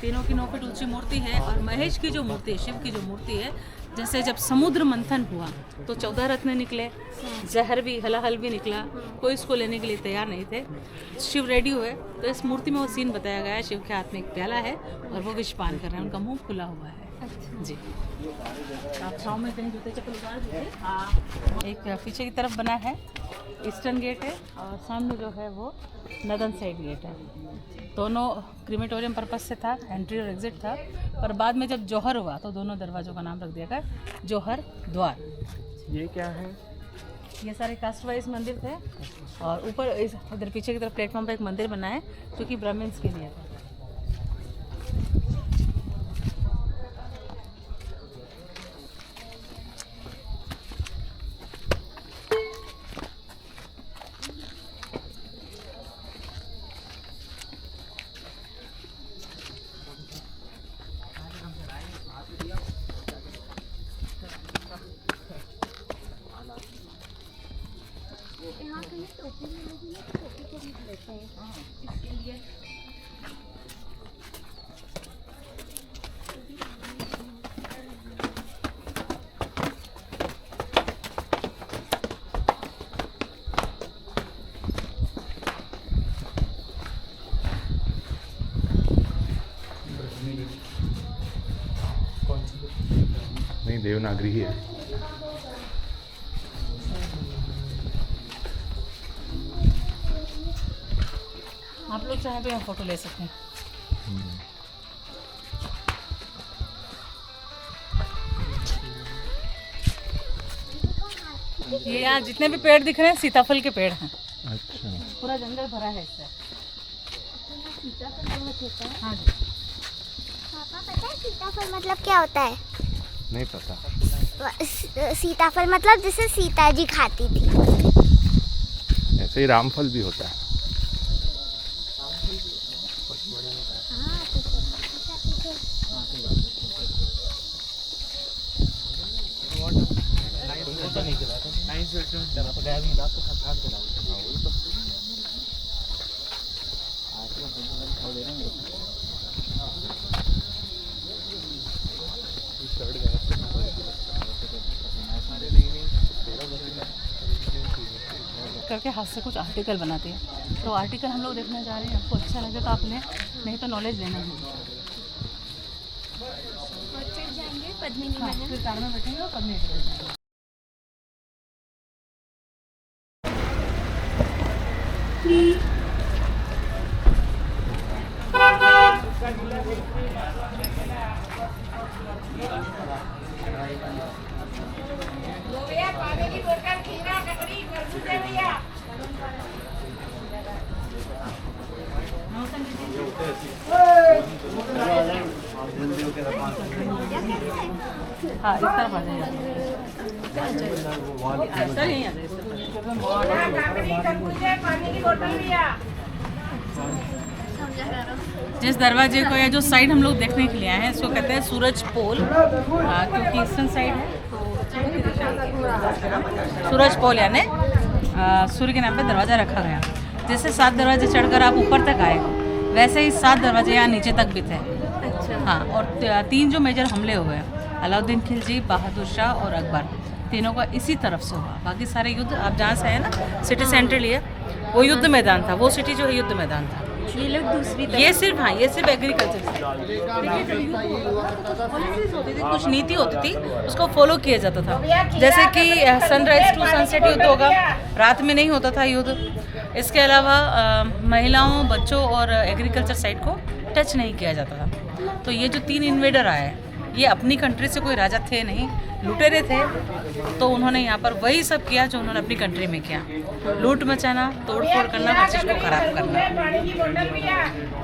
तीनों की 9 फीट ऊंची मूर्ति है। और महेश की जो मूर्ति है, शिव की जो मूर्ति है, जैसे जब समुद्र मंथन हुआ तो 14 रत्न निकले, जहर भी, हलाहल भी निकला, कोई इसको लेने के लिए तैयार नहीं थे। शिव रेडी हुए तो इस मूर्ति में वो सीन बताया गया है, शिव के हाथ में एक प्याला है और वो विषपान कर रहे हैं, उनका मुंह खुला हुआ है जी। आप छाँव में कहीं जूते चप्पल उतार दीजिए। एक पीछे की तरफ बना है ईस्टर्न गेट है, और सामने जो है वो नदन साइड गेट है। दोनों क्रीमेटोरियम पर्पस से था, एंट्री और एग्जिट था, पर बाद में जब जौहर हुआ तो दोनों दरवाज़ों का नाम रख दिया गया जौहर द्वार। ये क्या है? ये सारे कास्ट वाइज मंदिर थे। और ऊपर इधर पीछे की तरफ प्लेटफॉर्म पर एक मंदिर बना है जो कि ब्राह्मण्स के लिए था। यहाँ कहीं टोपी मिलेगी ना, तो टोपी को भी लेते हैं इसके लिए। नहीं, देवनागरी ही है। आप लोग चाहें तो यहाँ फ़ोटो ले सकते हैं। ये यहाँ जितने भी पेड़ दिख रहे हैं सीताफल के पेड़ हैं। अच्छा, पूरा जंगल भरा है इससे। हाँ जी। पापा पता है सीताफल मतलब क्या होता है? नहीं पता। सीताफल मतलब जिसे सीता जी खाती थी। ऐसे ही रामफल भी होता है। करके हाथ से कुछ आर्टिकल बनाते हैं, तो आर्टिकल हम लोग देखने जा रहे हैं। आपको अच्छा लगे तो आप लें, नहीं तो नॉलेज लेना है। और फिर जाएंगे पद्मिनी हाँ, महल। फिर कार में बैठेंगे और पढ़ने जाएंगे। हाँ, इस तरफ आ जाइए। सर यहीं आ जाइए। जिस दरवाजे को या जो साइड हम लोग देखने के लिए आए हैं, इसको कहते हैं सूरज पोल, क्योंकि ईस्टर्न साइड है तो सूरज पोल यानी सूर्य के नाम पे दरवाज़ा रखा गया। जैसे 7 दरवाजे चढ़कर आप ऊपर तक आए, वैसे ही 7 दरवाजे यहाँ नीचे तक भी थे। अच्छा। हाँ, और 3 जो मेजर हमले हुए, अलाउद्दीन खिलजी, बहादुर शाह और अकबर, तीनों का इसी तरफ से हुआ। बाकी सारे युद्ध आप जहाँ से है ना, सिटी सेंटर लिए, वो युद्ध मैदान था। वो सिटी जो है युद्ध मैदान था। ये लोग दूसरी तरफ। ये सिर्फ एग्रीकल्चर पॉलिसीज होती थी, कुछ नीति होती थी, उसको फॉलो किया जाता था। जैसे कि सनराइज टू सनसेट युद्ध होगा, रात में नहीं होता था युद्ध। इसके अलावा महिलाओं, बच्चों और एग्रीकल्चर साइड को टच नहीं किया जाता था। तो ये जो 3 इन्वेडर आए, ये अपनी कंट्री से कोई राजा थे नहीं, लुटेरे थे। तो उन्होंने यहाँ पर वही सब किया जो उन्होंने अपनी कंट्री में किया, लूट मचाना, तोड़फोड़ करना, हर चीज़ को खराब करना।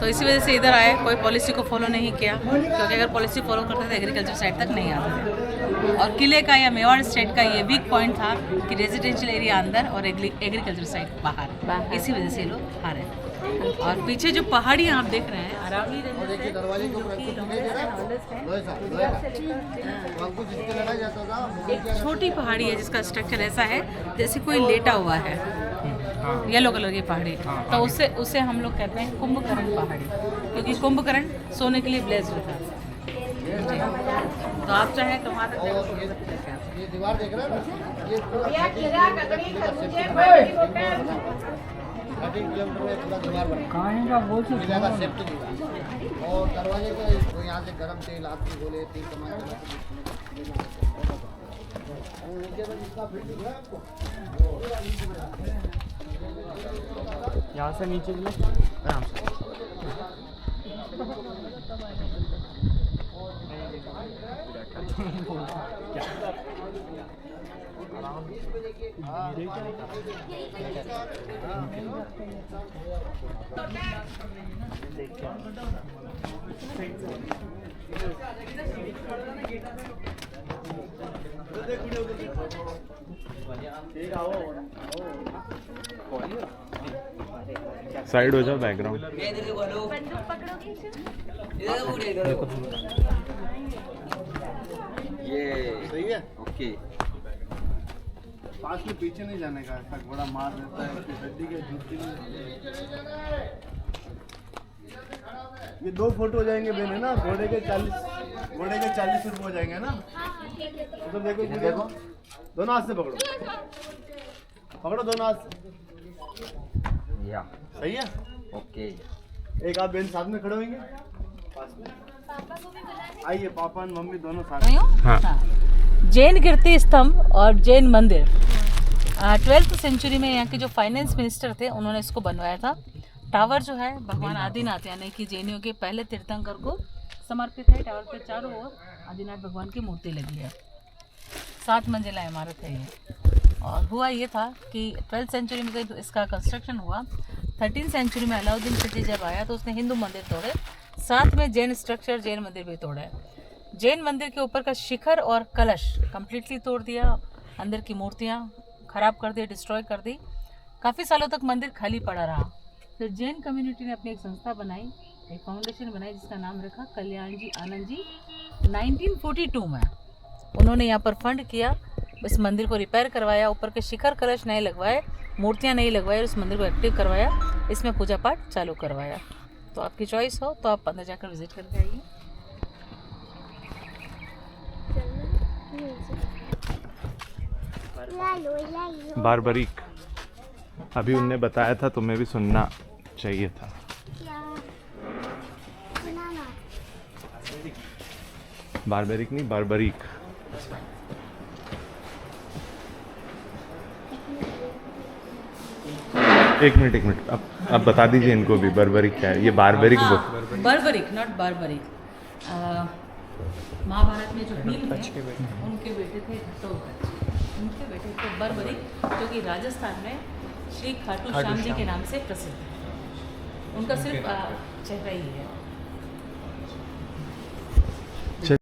तो इसी वजह से इधर आए, कोई पॉलिसी को फॉलो नहीं किया, क्योंकि अगर पॉलिसी फॉलो करते थे एग्रीकल्चर साइड तक नहीं आते थे। और किले का या मेवाड़ स्टेट का ये वीक पॉइंट था कि रेजिडेंशियल एरिया अंदर और एग्रीकल्चर साइड बाहर। इसी वजह से ये लोग हारे। और पीछे जो पहाड़ियाँ आप देख रहे हैं, अरावली एक छोटी पहाड़ी है जिसका स्ट्रक्चर ऐसा है जैसे कोई लेटा हुआ है, येलो कलर की पहाड़ी। तो उसे हम लोग कहते हैं कुंभकर्ण पहाड़ी, क्योंकि कुंभकर्ण सोने के लिए ब्लेस्ड था। तो आप चाहे तो ये दीवार देख रहे हैं ना, 30 किलोमीटर में पूरा दीवार बना कहाँ का बोल से किला का सेफ्टी दीवार। और दरवाजे को यहाँ से गर्म तेल, हाथ की गोले, 3 कमान यहाँ से नीचे के लिए आराम से। साइड हो जाओ, बैकग्राउंड। बंदूक पकड़ोगे ये सही है। ओके, पास में पीछे नहीं जाने का, ऐसा घोड़ा मार देता है, उसकी हड्डी के जूती में। ये 2 फोटो हो जाएंगे बहन, है ना। घोड़े के 40 फुट हो जाएंगे ना। तो देखो देखो, दोनों हाथ से पकड़ो, पकड़ो दोनों हाथ से। या सही है। ओके, एक आप बहन साथ में खड़े होंगे, पास में आइए, पापा और मम्मी दोनों साथ में। हाँ। जैन कीर्ति स्तंभ और जैन मंदिर 12th सेंचुरी में यहाँ के जो फाइनेंस मिनिस्टर थे उन्होंने इसको बनवाया था। टावर जो है भगवान आदिनाथ यानी कि जैनियों के पहले तीर्थंकर को समर्पित है। टावर के चारों ओर आदिनाथ भगवान की मूर्ति लगी है। 7 मंजिला इमारत है ये। और हुआ ये था कि 12th सेंचुरी में जब इसका कंस्ट्रक्शन हुआ, 13th सेंचुरी में अलाउद्दीन खिलजी जब आया तो उसने हिंदू मंदिर तोड़े, साथ में जैन स्ट्रक्चर, जैन मंदिर भी तोड़े। जैन मंदिर के ऊपर का शिखर और कलश कंप्लीटली तोड़ दिया, अंदर की मूर्तियाँ खराब कर दी, डिस्ट्रॉय कर दी। काफ़ी सालों तक मंदिर खाली पड़ा रहा। फिर जैन कम्युनिटी ने अपनी एक संस्था बनाई, एक फाउंडेशन बनाई जिसका नाम रखा कल्याण जी आनंद जी। 1942 में उन्होंने यहाँ पर फंड किया इस मंदिर को रिपेयर करवाया, ऊपर के शिखर कलश नहीं लगवाए, मूर्तियाँ नहीं लगवाई, उस मंदिर को एक्टिव करवाया, इसमें पूजा पाठ चालू करवाया। तो आपकी चॉइस हो तो आप अंदर जाकर विजिट करके आइए। बारबरीक अभी उनने बताया था, तुम्हें भी सुनना चाहिए था। बारबरीक नहीं, बारबरीक। एक मिनट अब बता दीजिए इनको भी बारबरीक क्या है। ये बारबरीक बुक, बर्बरिक नॉट बारबरिक। महाभारत में जो भीम थे उनके बेटे थे घटोत्कच, उनके बेटे थे बर्बरिक, जो कि राजस्थान में श्री खाटू श्याम जी के नाम से प्रसिद्ध है। उनका सिर्फ चेहरा ही है।